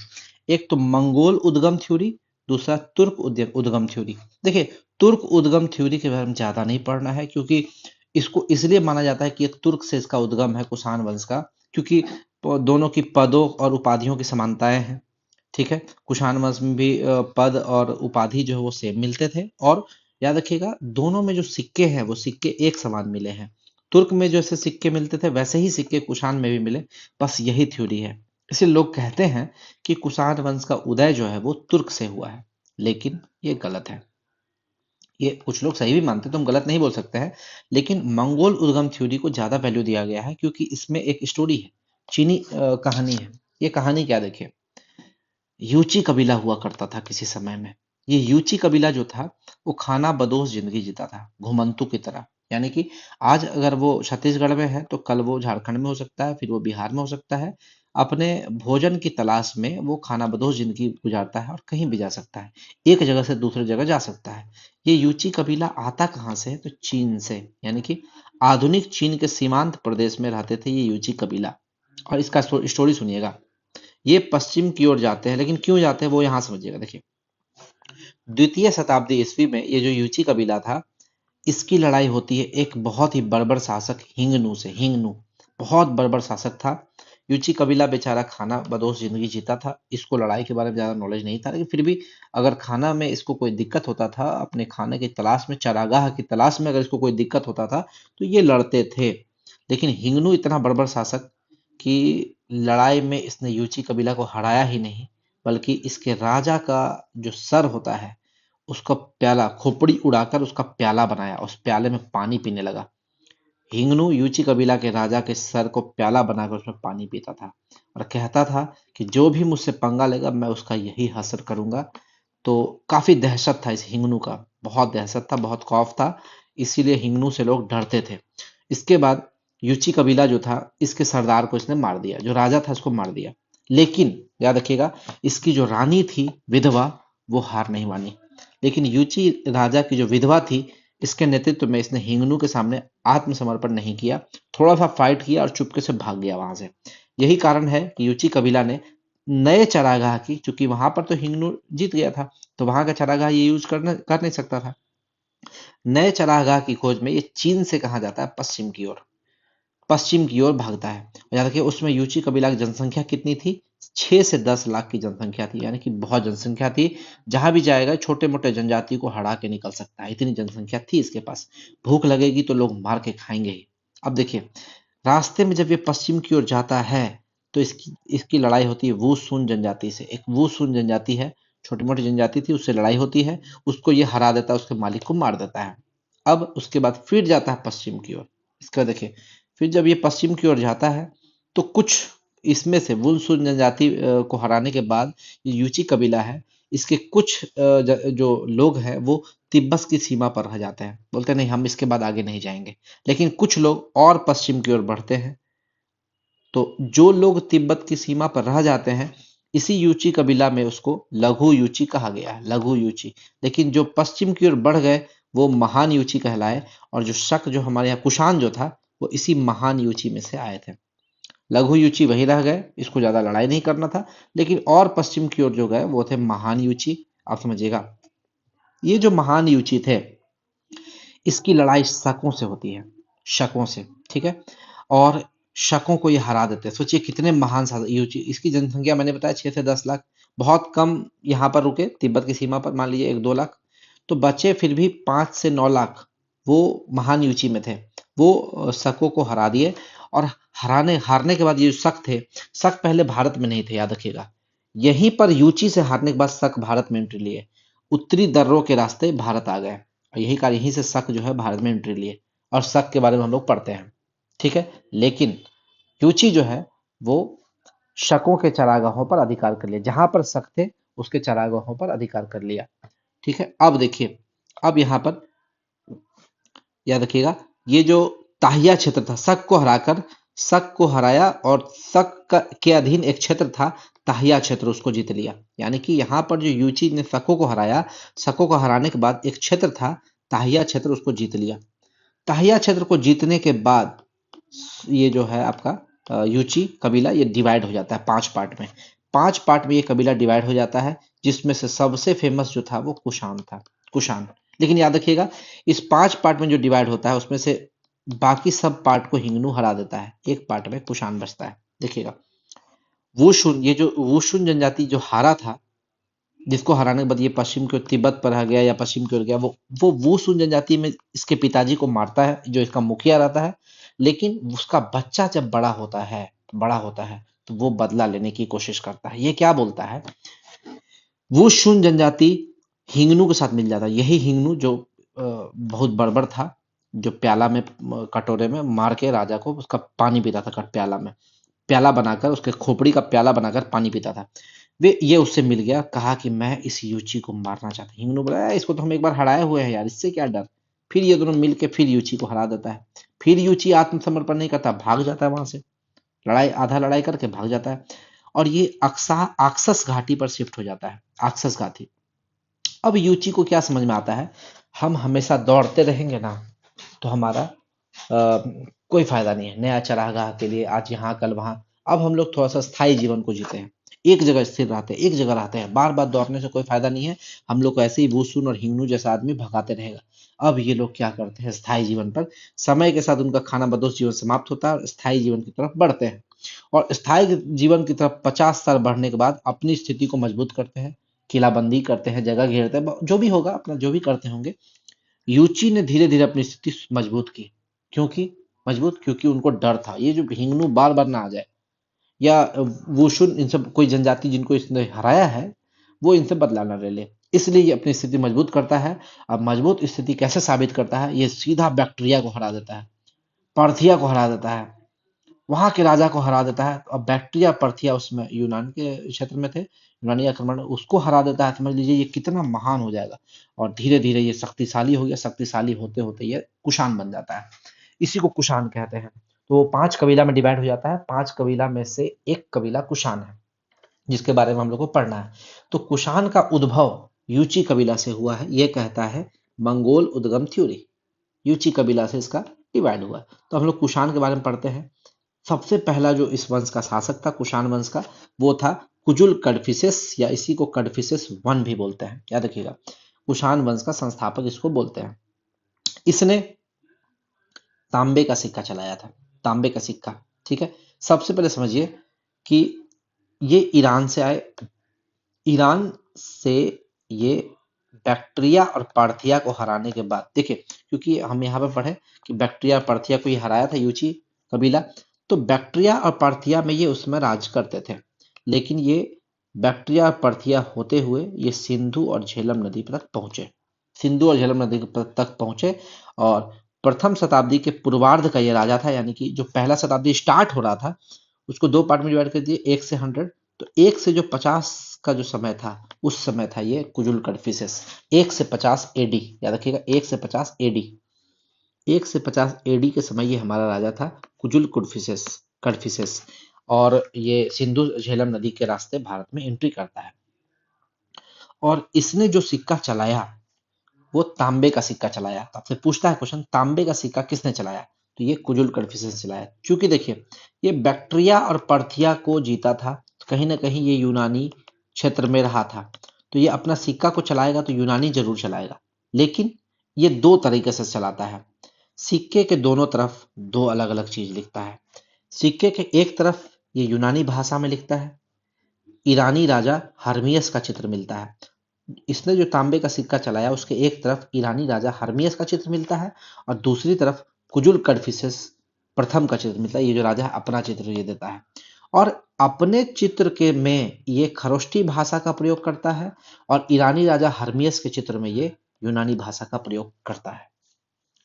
एक तो मंगोल उद्गम थ्योरी, दूसरा तुर्क उद्गम थ्योरी। देखिए, तुर्क उद्गम थ्योरी के बारे में ज्यादा नहीं पढ़ना है, क्योंकि इसको इसलिए माना जाता है कि एक तुर्क से इसका उद्गम है कुषाण वंश का, क्योंकि दोनों की पदों और उपाधियों की समानताएं हैं। ठीक है, कुषाण वंश में भी पद और उपाधि जो है वो सेम मिलते थे, और याद रखिएगा दोनों में जो सिक्के हैं वो सिक्के एक समान मिले हैं। तुर्क में जैसे सिक्के मिलते थे वैसे ही सिक्के कुषाण में भी मिले, बस यही थ्योरी है। इसलिए लोग कहते हैं कि कुषाण वंश का उदय जो है वो तुर्क से हुआ है, लेकिन ये गलत है। ये कुछ लोग सही भी मानते हैं, तो हम गलत नहीं बोल सकते हैं, लेकिन मंगोल उद्गम थ्योरी को ज्यादा वैल्यू दिया गया है, क्योंकि इसमें एक स्टोरी है, चीनी कहानी है। ये कहानी क्या, देखिए, यूची कबीला हुआ करता था किसी समय में। ये यूची कबीला जो था वो खाना बदोश जिंदगी जीता था, घुमंतु की तरह। यानी कि आज अगर वो छत्तीसगढ़ में है तो कल वो झारखंड में हो सकता है, फिर वो बिहार में हो सकता है। अपने भोजन की तलाश में वो खाना बदोश जिंदगी गुजारता है और कहीं भी जा सकता है, एक जगह से दूसरी जगह जा सकता है। ये यूची कबीला आता कहाँ से है? तो चीन से, यानी कि आधुनिक चीन के सीमांत प्रदेश में रहते थे ये यूची कबीला। और इसका स्टोरी सुनिएगा। ये पश्चिम की ओर जाते हैं, लेकिन क्यों जाते हैं वो यहां समझिएगा। देखिए, द्वितीय शताब्दी ईस्वी में ये जो यूची कबीला था, इसकी लड़ाई होती है एक बहुत ही बर्बर शासक हिंगनू से। हिंगनू बहुत बर्बर शासक था। यूची कबीला बेचारा खाना बदोश जिंदगी जीता था, इसको लड़ाई के बारे में ज्यादा नॉलेज नहीं था, लेकिन फिर भी अगर खाना में इसको कोई दिक्कत होता था, अपने खाने की तलाश में, चरागाह की तलाश में अगर इसको कोई दिक्कत होता था तो ये लड़ते थे। लेकिन हिंगनू इतना बर्बर शासक कि लड़ाई में इसने यूची कबीला को हराया ही नहीं, बल्कि इसके राजा का जो सर होता है उसका प्याला, खोपड़ी उड़ाकर उसका प्याला बनाया, उस प्याले में पानी पीने लगा। हिंगनू यूची कबीला के राजा के सर को प्याला बनाकर उसमें पानी पीता था और कहता था कि जो भी मुझसे पंगा लेगा मैं उसका यही हश्र करूंगा। तो काफी दहशत था इस हिंगनू का, बहुत दहशत था, बहुत खौफ था, इसीलिए हिंगनू से लोग डरते थे। इसके बाद यूची कबीला जो था इसके सरदार को इसने मार दिया, जो राजा था इसको मार दिया। लेकिन याद रखिएगा, इसकी जो रानी थी विधवा, वो हार नहीं मानी। लेकिन यूची राजा की जो विधवा थी, इसके नेतृत्व में इसने हिंगनू के सामने आत्मसमर्पण नहीं किया, थोड़ा सा फाइट किया और चुपके से भाग गया वहां से। यही कारण है कि यूची कबीला ने नए चरागाह की, चूंकि वहां पर तो हिंगनू जीत गया था, तो वहां का चरागाह ये यूज कर नहीं सकता था, नए चरागाह की खोज में ये चीन से कहा जाता है पश्चिम की ओर भागता है। और याद रखिए उसमें यूची कबीला की जनसंख्या कितनी थी, 6 से 10 लाख की जनसंख्या थी, यानी कि बहुत जनसंख्या थी। जहां भी जाएगा छोटे मोटे जनजाति को हरा के निकल सकता है, इतनी जनसंख्या थी इसके पास। भूख लगेगी तो लोग मार के खाएंगे ही। अब देखिए, रास्ते में जब ये पश्चिम की ओर जाता है तो इसकी इसकी लड़ाई होती है वुसुन जनजाति से। एक वुसुन जनजाति है, छोटी मोटी जनजाति थी, उससे लड़ाई होती है, उसको ये हरा देता है, उसके मालिक को मार देता है। अब उसके बाद फिर जाता है पश्चिम की ओर। इसका देखिए, फिर जब ये पश्चिम की ओर जाता है तो कुछ इसमें से वुसुन जनजाति को हराने के बाद ये यूची कबीला है, इसके कुछ जो लोग हैं वो तिब्बत की सीमा पर रह जाते हैं, बोलते हैं नहीं हम इसके बाद आगे नहीं जाएंगे। लेकिन कुछ लोग और पश्चिम की ओर बढ़ते हैं। तो जो लोग तिब्बत की सीमा पर रह जाते हैं, इसी यूची कबीला में उसको लघु यूची कहा गया है, लघु यूची। लेकिन जो पश्चिम की ओर बढ़ गए वो महान यूची कहलाए। और जो शक जो हमारे यहाँ कुषाण जो था वो इसी महान यूची में से आए थे। लघु यूची वही रह गए, इसको ज्यादा लड़ाई नहीं करना था। लेकिन और पश्चिम की ओर जो गए वो थे महान यूची। आप समझिएगा, ये जो महान यूची थे इसकी लड़ाई शकों से होती है, शकों से, ठीक है। और शकों को ये हरा देते हैं। सोचिए कितने महान यूची, इसकी जनसंख्या मैंने बताया 6 से 10 लाख, बहुत कम यहाँ पर रुके तिब्बत की सीमा पर, मान लीजिए 1-2 लाख। तो बचे फिर भी 5 से 9 लाख, वो महान यूची में थे। वो शकों को हरा दिए। और हारने के बाद ये जो शक थे, शक पहले भारत में नहीं थे, याद रखिएगा। यहीं पर यूची से हारने के बाद शक भारत में एंट्री लिए, उत्तरी दर्रों के रास्ते भारत आ गए। और यही कारण, यहीं से शक जो है भारत में एंट्री लिए। और शक के बारे में हम लोग पढ़ते हैं, ठीक है। लेकिन यूची जो है वो शकों के चरागाहों पर अधिकार कर लिया, जहां पर शक थे उसके चरागाहों पर अधिकार कर लिया, ठीक है। अब देखिए, अब यहाँ पर याद रखिएगा, ये जो ताहिया क्षेत्र था, शक को हराया और के अधीन एक क्षेत्र था ताहिया क्षेत्र, उसको जीत लिया। यानी कि यहाँ पर जो यूची ने शकों को हराया, शकों को हराने के बाद एक क्षेत्र था ताहिया क्षेत्र, उसको जीत लिया। ताहिया क्षेत्र को जीतने के बाद ये जो है आपका यूची कबीला ये डिवाइड हो जाता है 5 पार्ट में। 5 पार्ट में ये कबीला डिवाइड हो जाता है, जिसमें से सबसे फेमस जो था वो कुषाण था, कुषाण। लेकिन याद रखिएगा, इस 5 पार्ट में जो डिवाइड होता है उसमें से बाकी सब पार्ट को हिंगनू हरा देता है, एक पार्ट में कुषाण बचता है। देखिएगा, वुशुन, ये जो वुशुन जनजाति जो हारा था, जिसको हराने के बाद ये पश्चिम की ओर तिब्बत पर आ गया या पश्चिम की ओर गया, वो वुशुन जनजाति में इसके पिताजी को मारता है, जो इसका मुखिया रहता है। लेकिन उसका बच्चा जब बड़ा होता है तो वो बदला लेने की कोशिश करता है। ये क्या बोलता है, वुशुन जनजाति हिंगनू के साथ मिल जाता है। यही हिंगनू जो बहुत बर्बर था, जो प्याला में कटोरे में मार के राजा को उसका पानी पीता था, प्याला में, प्याला बनाकर उसके खोपड़ी का प्याला बनाकर पानी पीता था। वे ये उससे मिल गया, कहा कि मैं इस यूची को मारना चाहता हूँ। हिंगनू बोला इसको तो हम एक बार हराए हुए हैं यार, इससे क्या डर। फिर ये दोनों मिलके फिर यूची को हरा देता है। फिर यूची आत्मसमर्पण नहीं करता, भाग जाता है वहां से, आधा लड़ाई करके भाग जाता है। और ये आक्सस घाटी पर शिफ्ट हो जाता है, आक्सस घाटी। अब यूची को क्या समझ में आता है, हम हमेशा दौड़ते रहेंगे ना तो हमारा कोई फायदा नहीं है। नया चरागाह के लिए आज यहाँ कल वहां, अब हम लोग थोड़ा सा स्थायी जीवन को जीते हैं, एक जगह स्थिर रहते हैं, एक जगह रहते हैं, बार बार दौड़ने से कोई फायदा नहीं है। हम लोग को ऐसे ही वुसुन और हिंगनू जैसा आदमी भगाते रहेगा। अब ये लोग क्या करते हैं, स्थायी जीवन पर, समय के साथ उनका खाना बदोश जीवन समाप्त होता है और स्थायी जीवन की तरफ बढ़ते हैं। और स्थायी जीवन की तरफ 50 साल बढ़ने के बाद अपनी स्थिति को मजबूत करते हैं, किलाबंदी करते हैं, जगह घेरते हैं, जो भी होगा अपना जो भी करते होंगे। यूची ने धीरे धीरे अपनी स्थिति मजबूत की। क्योंकि उनको डर था ये जो हिंगनू बार बार ना आ जाए, या वुशुन, इन सब कोई जनजाति जिनको इसने हराया है वो इनसे बदला न ले ले, इसलिए ये अपनी स्थिति मजबूत करता है। अब मजबूत स्थिति कैसे साबित करता है, ये सीधा बैक्टीरिया को हरा देता है। पार्थिया को हरा देता है, वहां के राजा को हरा देता है। अब बैक्ट्रिया पार्थिया उसमें यूनान के क्षेत्र में थे, यूनानी आक्रमण, उसको हरा देता है। समझ लीजिए ये कितना महान हो जाएगा। और धीरे धीरे ये शक्तिशाली हो गया, शक्तिशाली होते होते ये कुषाण बन जाता है। इसी को कुषाण कहते हैं। तो वो 5 कबीला में डिवाइड हो जाता है, 5 कबीला में से एक कबीला कुषाण है, जिसके बारे में हम लोग को पढ़ना है। तो कुषाण का उद्भव यूची कबीला से हुआ है, ये कहता है मंगोल उद्गम थ्योरी। यूची कबीला से इसका डिवाइड हुआ है। तो हम लोग कुषाण के बारे में पढ़ते हैं। सबसे पहला जो इस वंश का शासक था, कुषाण वंश का, वो था कुजुल कडफिसेस, या इसी को कडफिसेस वन भी बोलते हैं, याद रखिएगा। कुषाण वंश का संस्थापक इसको बोलते हैं। इसने तांबे का सिक्का चलाया था, तांबे का सिक्का। ठीक है, सबसे पहले समझिए कि ये ईरान से आए। ईरान से ये बैक्ट्रिया और पार्थिया को हराने के बाद, देखिए क्योंकि हम यहाँ पे पढ़े कि बैक्ट्रिया और पार्थिया को ये हराया था यूची कबीला, तो बैक्ट्रिया और पार्थिया में ये उसमें राज करते थे। लेकिन ये बैक्ट्रिया और पार्थिया होते हुए ये सिंधु और झेलम नदी तक पहुंचे, सिंधु और झेलम नदी तक पहुंचे। और प्रथम शताब्दी के पूर्वार्ध का ये राजा था, यानी कि जो पहला शताब्दी स्टार्ट हो रहा था उसको दो पार्ट में डिवाइड कर दिए, 1 से 100। तो 1 से जो 50 का जो समय था, उस समय था ये कुजुल कडफिसेस। 1 से 50 AD, याद रखिएगा, 1 से 50 AD, 1 से 50 AD के समय ये हमारा राजा था कुजुल कुडफिसेस, कडफिसेस। और ये सिंधु झेलम नदी के रास्ते भारत में एंट्री करता है। और इसने जो सिक्का चलाया वो तांबे का सिक्का चलाया। आपसे पूछता है क्वेश्चन, तांबे का सिक्का किसने चलाया? तो ये कुजुल कडफिसेस चलाया। क्योंकि देखिए ये बैक्ट्रिया और पार्थिया को जीता था, कहीं ना कहीं ये यूनानी क्षेत्र में रहा था, तो ये अपना सिक्का को चलाएगा तो यूनानी जरूर चलाएगा। लेकिन ये दो तरीके से चलाता है। सिक्के के दोनों तरफ दो अलग अलग चीज लिखता है। सिक्के के एक तरफ ये यूनानी भाषा में लिखता है, ईरानी राजा हर्मियस का चित्र मिलता है। इसने जो तांबे का सिक्का चलाया उसके एक तरफ ईरानी राजा हर्मियस का चित्र मिलता है, और दूसरी तरफ कुजुल कडफिसेस प्रथम का चित्र मिलता है। ये जो राजा अपना चित्र ये देता है, और अपने चित्र के में ये खरोष्टी भाषा का प्रयोग करता है, और ईरानी राजा हर्मियस के चित्र में ये यूनानी भाषा का प्रयोग करता है।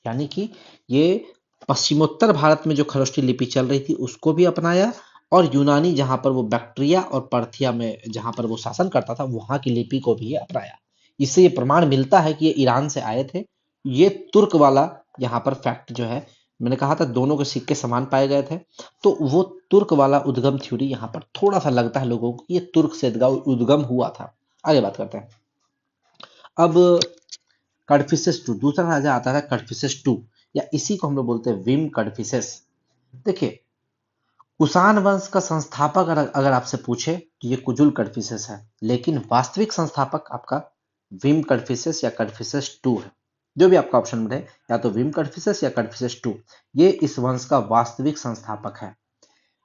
यानी कि ये पश्चिमोत्तर भारत में जो खरोष्टी लिपि चल रही थी उसको भी अपनाया, और यूनानी जहां पर वो बैक्ट्रिया और पार्थिया में जहां पर वो शासन करता था वहां की लिपि को भी ये अपनाया। इससे ये प्रमाण मिलता है कि ये ईरान से आए थे। ये तुर्क वाला यहाँ पर फैक्ट जो है, मैंने कहा था दोनों के सिक्के समान पाए गए थे, तो वो तुर्क वाला उद्गम थ्योरी यहाँ पर थोड़ा सा लगता है लोगों को कि ये तुर्क से उद्गम हुआ था। आगे बात करते हैं। अब कडफिसेस टू, दूसरा राजा आता है कडफिसेस टू, या इसी को हम लोग बोलते हैं विम कडफिसेस। देखिए कुषाण वंश का संस्थापक अगर आपसे पूछे तो ये कुजुल कडफिसेस है, लेकिन वास्तविक संस्थापक आपका विम कडफिसेस या कडफिसेस टू है। जो भी आपका ऑप्शन मिले, या तो विम कडफिसेस या कडफिसेस टू, ये इस वंश का वास्तविक संस्थापक है।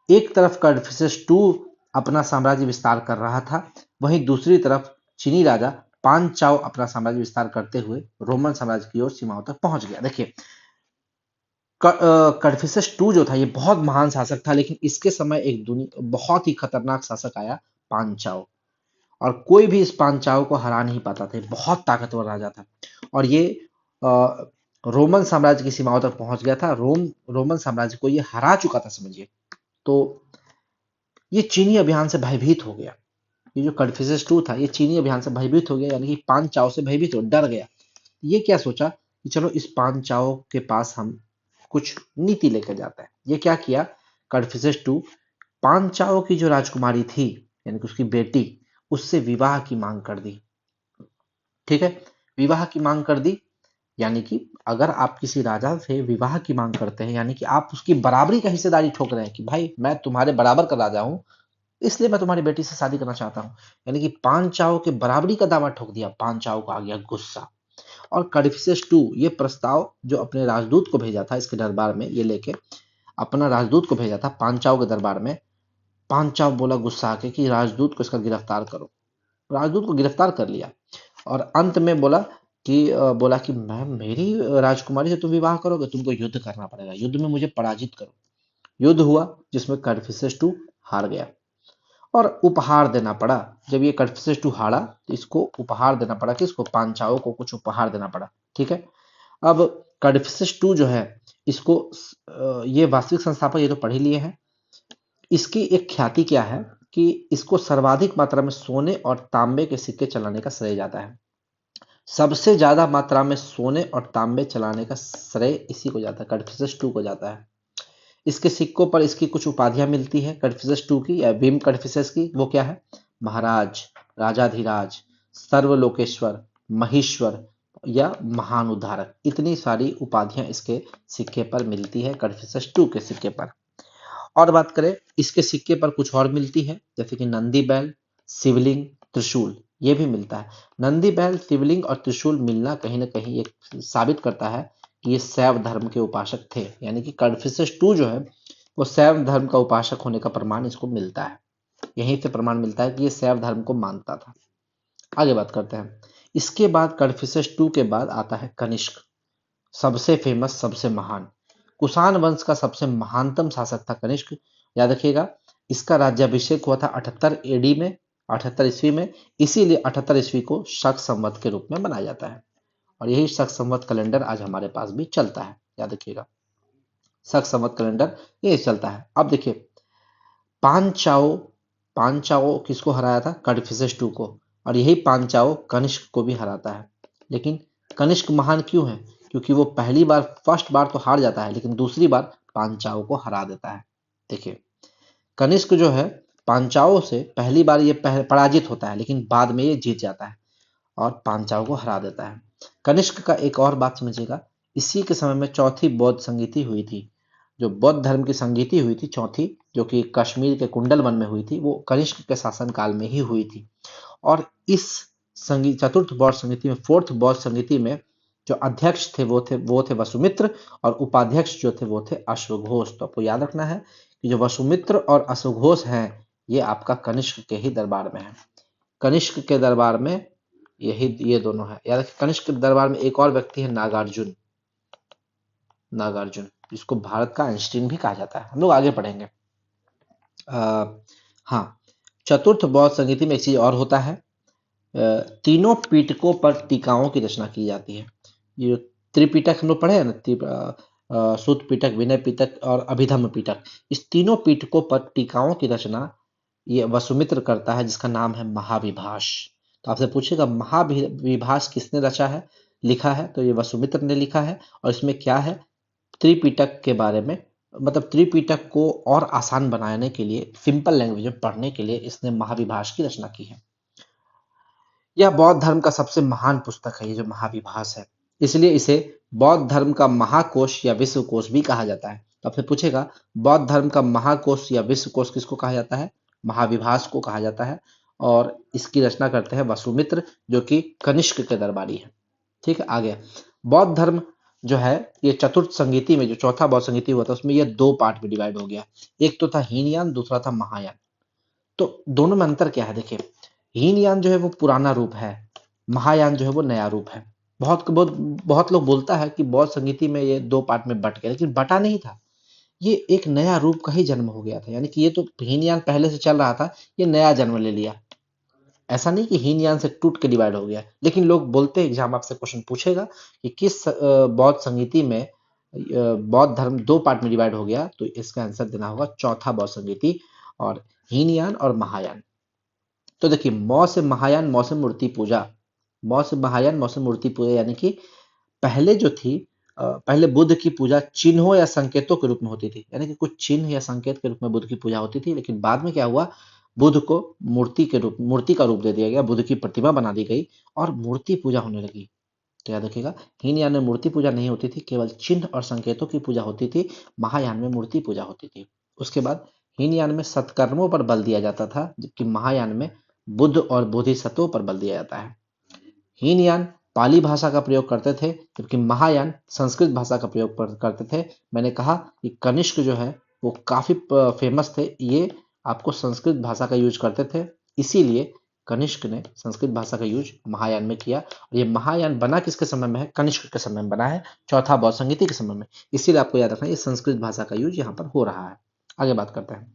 एक तरफ कडफिसेस टू अपना साम्राज्य विस्तार कर रहा था, वहीं दूसरी तरफ चीनी राजा पांचाओ अपना साम्राज्य विस्तार करते हुए रोमन साम्राज्य की ओर सीमाओं तक पहुंच गया। देखिए कडफिसेस टू जो था ये बहुत महान शासक था, लेकिन इसके समय एक दुनिया बहुत ही खतरनाक शासक आया, पांचाओ। और कोई भी इस पांचाओ को हरा नहीं पाता था, बहुत ताकतवर राजा था। और ये अ, रोमन साम्राज्य की सीमाओं तक पहुंच गया था, रोमन साम्राज्य को ये हरा चुका था, समझिए। तो ये चीनी अभियान से भयभीत हो गया। ये जो कडफिसेस टू था ये चीनी अभियान से भयभीत हो गया, यानी कि पांचाओ से भयभीत हो डर गया। ये क्या सोचा कि चलो इस पांचाओ के पास हम कुछ नीति लेकर जाते हैं। ये क्या किया, कडफिसेस टू पांचाओ की जो राजकुमारी थी, यानी कि उसकी बेटी, उससे विवाह की मांग कर दी। ठीक है, विवाह की मांग कर दी, यानी कि अगर आप किसी राजा से विवाह की मांग करते हैं यानी कि आप उसकी बराबरी का हिस्सेदारी ठोक रहे हैं कि भाई मैं तुम्हारे बराबर का राजा हूं, इसलिए मैं तुम्हारी बेटी से शादी करना चाहता हूं। यानी कि पांचाओ के बराबरी का दावा ठोक दिया। पांचाओ को आ गया गुस्सा, और कडफिसेस टू ये प्रस्ताव जो अपने राजदूत को भेजा था इसके दरबार में, ये लेके अपना राजदूत को भेजा था पांचाओ के दरबार में। पांचाओ बोला गुस्सा आके कि राजदूत को इसका गिरफ्तार करो। राजदूत को गिरफ्तार कर लिया, और अंत में बोला कि मैं मेरी राजकुमारी से तुम विवाह करोगे, तुमको युद्ध करना पड़ेगा, युद्ध में मुझे पराजित करो। युद्ध हुआ जिसमें कडफिसेस टू हार गया, और उपहार देना पड़ा। जब ये कडफिसेस टू हारा तो इसको उपहार देना पड़ा, कि इसको पांचाओ को कुछ उपहार देना पड़ा। ठीक है, अब कडफिसेस टू जो है इसको ये वास्तविक संस्थापक ये तो पढ़ ही लिए हैं। इसकी एक ख्याति क्या है कि इसको सर्वाधिक मात्रा में सोने और तांबे के सिक्के चलाने का श्रेय जाता है। सबसे ज्यादा मात्रा में सोने और तांबे चलाने का श्रेय इसी को जाता है, कड़फिसस टू को जाता है। इसके सिक्कों पर इसकी कुछ उपाधियां मिलती है कड़फिसस टू की या भीम कड़फिसस की। वो क्या है? महाराज, राजाधिराज, सर्वलोकेश्वर, महेश्वर या महान उद्धारक, इतनी सारी उपाधियां इसके सिक्के पर मिलती है, कड़फिसस टू के सिक्के पर। और बात करें इसके सिक्के पर कुछ और मिलती है, जैसे कि नंदी बैल, शिवलिंग, त्रिशूल, ये भी मिलता है। नंदी बैल, शिवलिंग और त्रिशूल मिलना कहीं ना कहीं एक साबित करता है कि ये शैव धर्म के उपासक थे, यानी कि कड़फिसस टू जो है वो शैव धर्म का उपासक होने का प्रमाण इसको मिलता है। यहीं से प्रमाण मिलता है कि ये शैव धर्म को मानता था। आगे बात करते हैं। इसके बाद कड़फिसस टू के बाद आता है कनिष्क, सबसे फेमस, सबसे महान। कुषाण वंश का सबसे महानतम शासक था कनिष्क। याद रखिएगा, इसका राज्याभिषेक हुआ था 78 एडी में, 78 ईस्वी में। इसीलिए 78 ईस्वी को शक संवत के रूप में मनाया जाता है, और यही शक संवत कैलेंडर आज हमारे पास भी चलता है। याद रखिएगा, शक संवत कैलेंडर ये चलता है। अब देखिए, पांचाओ, पांचाओ किसको हराया था? कड़फिसस टू को। और यही पांचाओ कनिष्क को भी हराता है। लेकिन कनिष्क महान क्यों है? क्योंकि वो पहली बार, फर्स्ट बार तो हार जाता है, लेकिन दूसरी बार पांचाओ को हरा देता है। देखिए, कनिष्क जो है पांचाओं से पहली बार ये पराजित होता है, लेकिन बाद में ये जीत जाता है और पांचाओं को हरा देता है। कनिष्क का एक और बात समझिएगा, इसी के समय में चौथी बौद्ध संगीति हुई थी। जो बौद्ध धर्म की संगीति हुई थी चौथी, जो कि कश्मीर के कुंडल वन में हुई थी, वो कनिष्क के शासन काल में ही हुई थी। और इस संगीत, चतुर्थ बौद्ध संगीति में, फोर्थ बौद्ध संगीति में जो अध्यक्ष थे वो थे वसुमित्र, और उपाध्यक्ष जो थे वो थे अश्वघोष। तो आपको याद रखना है कि जो वसुमित्र और अश्वघोष हैं, ये आपका कनिष्क के ही दरबार में है। कनिष्क के दरबार में यही ये दोनों है। याद रखिए, कनिष्क के दरबार में एक और व्यक्ति है, नागार्जुन। नागार्जुन, जिसको भारत का आइंस्टीन भी कहा जाता है। हम लोग आगे पढ़ेंगे। हाँ, चतुर्थ बौद्ध संगीति में एक चीज और होता है, तीनों पीटकों पर टीकाओं की रचना की जाती है। ये जो त्रिपिटक हम लोग पढ़े हैं ना, सूत पिटक, विनय पिटक और अभिधम्म पिटक, इस तीनों पिटकों पर टीकाओं की रचना ये वसुमित्र करता है, जिसका नाम है महाविभाष। तो आपसे पूछेगा महाविभाष किसने रचा है, लिखा है? तो ये वसुमित्र ने लिखा है। और इसमें क्या है? त्रिपिटक के बारे में, मतलब त्रिपिटक को और आसान बनाने के लिए, सिंपल लैंग्वेज में पढ़ने के लिए इसने महाविभाष की रचना की है। यह बौद्ध धर्म का सबसे महान पुस्तक है, ये जो महाविभाष है। इसलिए इसे बौद्ध धर्म का महाकोश या विश्वकोश भी कहा जाता है। तो आपसे पूछेगा, बौद्ध धर्म का महाकोश या विश्वकोश किसको कहा जाता है? महाविभाष को कहा जाता है। और इसकी रचना करते हैं वसुमित्र, जो कि कनिष्क के दरबारी है। ठीक है, आगे बौद्ध धर्म जो है, ये चतुर्थ संगीति में, जो चौथा बौद्ध संगीति हुआ था, उसमें ये दो पार्ट में डिवाइड हो गया। एक तो था हीनयान, दूसरा था महायान। तो दोनों में अंतर क्या है? देखिए, हीनयान जो है वो पुराना रूप है, महायान जो है वो नया रूप है। बहुत बहुत बहुत लोग बोलता है कि बौद्ध संगीति में ये दो पार्ट में बट गया, लेकिन बटा नहीं था। ये एक नया रूप का ही जन्म हो गया था। यानी कि ये तो हीनयान पहले से चल रहा था, ये नया जन्म ले लिया। ऐसा नहीं कि हीनयान से टूट के डिवाइड हो गया। लेकिन लोग बोलते हैं, एग्जाम आपसे क्वेश्चन पूछेगा कि किस बौद्ध संगीति में बौद्ध धर्म दो पार्ट में डिवाइड हो गया, तो इसका आंसर देना होगा चौथा बौद्ध संगीति, और हीनयान और महायान। तो देखिए, मौ से महायान, मौ से मूर्ति पूजा, मौ से महायान, मौ से मूर्ति पूजा, यानी कि पहले जो थी, पहले बुद्ध की पूजा चिन्हों या संकेतों के रूप में होती थी, यानी कि कुछ चिन्ह या संकेत के रूप में बुद्ध की पूजा होती थी। लेकिन बाद में क्या हुआ, बुद्ध को मूर्ति का रूप दे दिया गया, बुद्ध की प्रतिमा बना दी गई और मूर्ति पूजा होने लगी। तो याद रखिएगा, हीनयान में मूर्ति पूजा नहीं होती थी, केवल चिन्ह और संकेतों की पूजा होती थी। महायान में मूर्ति पूजा होती थी। उसके बाद हीनयान में सत्कर्मों पर बल दिया जाता था, जबकि महायान में बुद्ध और बोधिसत्वों पर बल दिया जाता है। हीनयान पाली भाषा का प्रयोग करते थे, जबकि महायान संस्कृत भाषा का प्रयोग करते थे। मैंने कहा कि कनिष्क जो है वो काफी फेमस थे, ये आपको संस्कृत भाषा का यूज करते थे। इसीलिए कनिष्क ने संस्कृत भाषा का यूज महायान में किया। और ये महायान बना किसके समय में है? कनिष्क के समय में बना है, चौथा बौद्ध संगीति के समय में। इसीलिए आपको याद रखना, ये संस्कृत भाषा का यूज यहाँ पर हो रहा है। आगे बात करते हैं,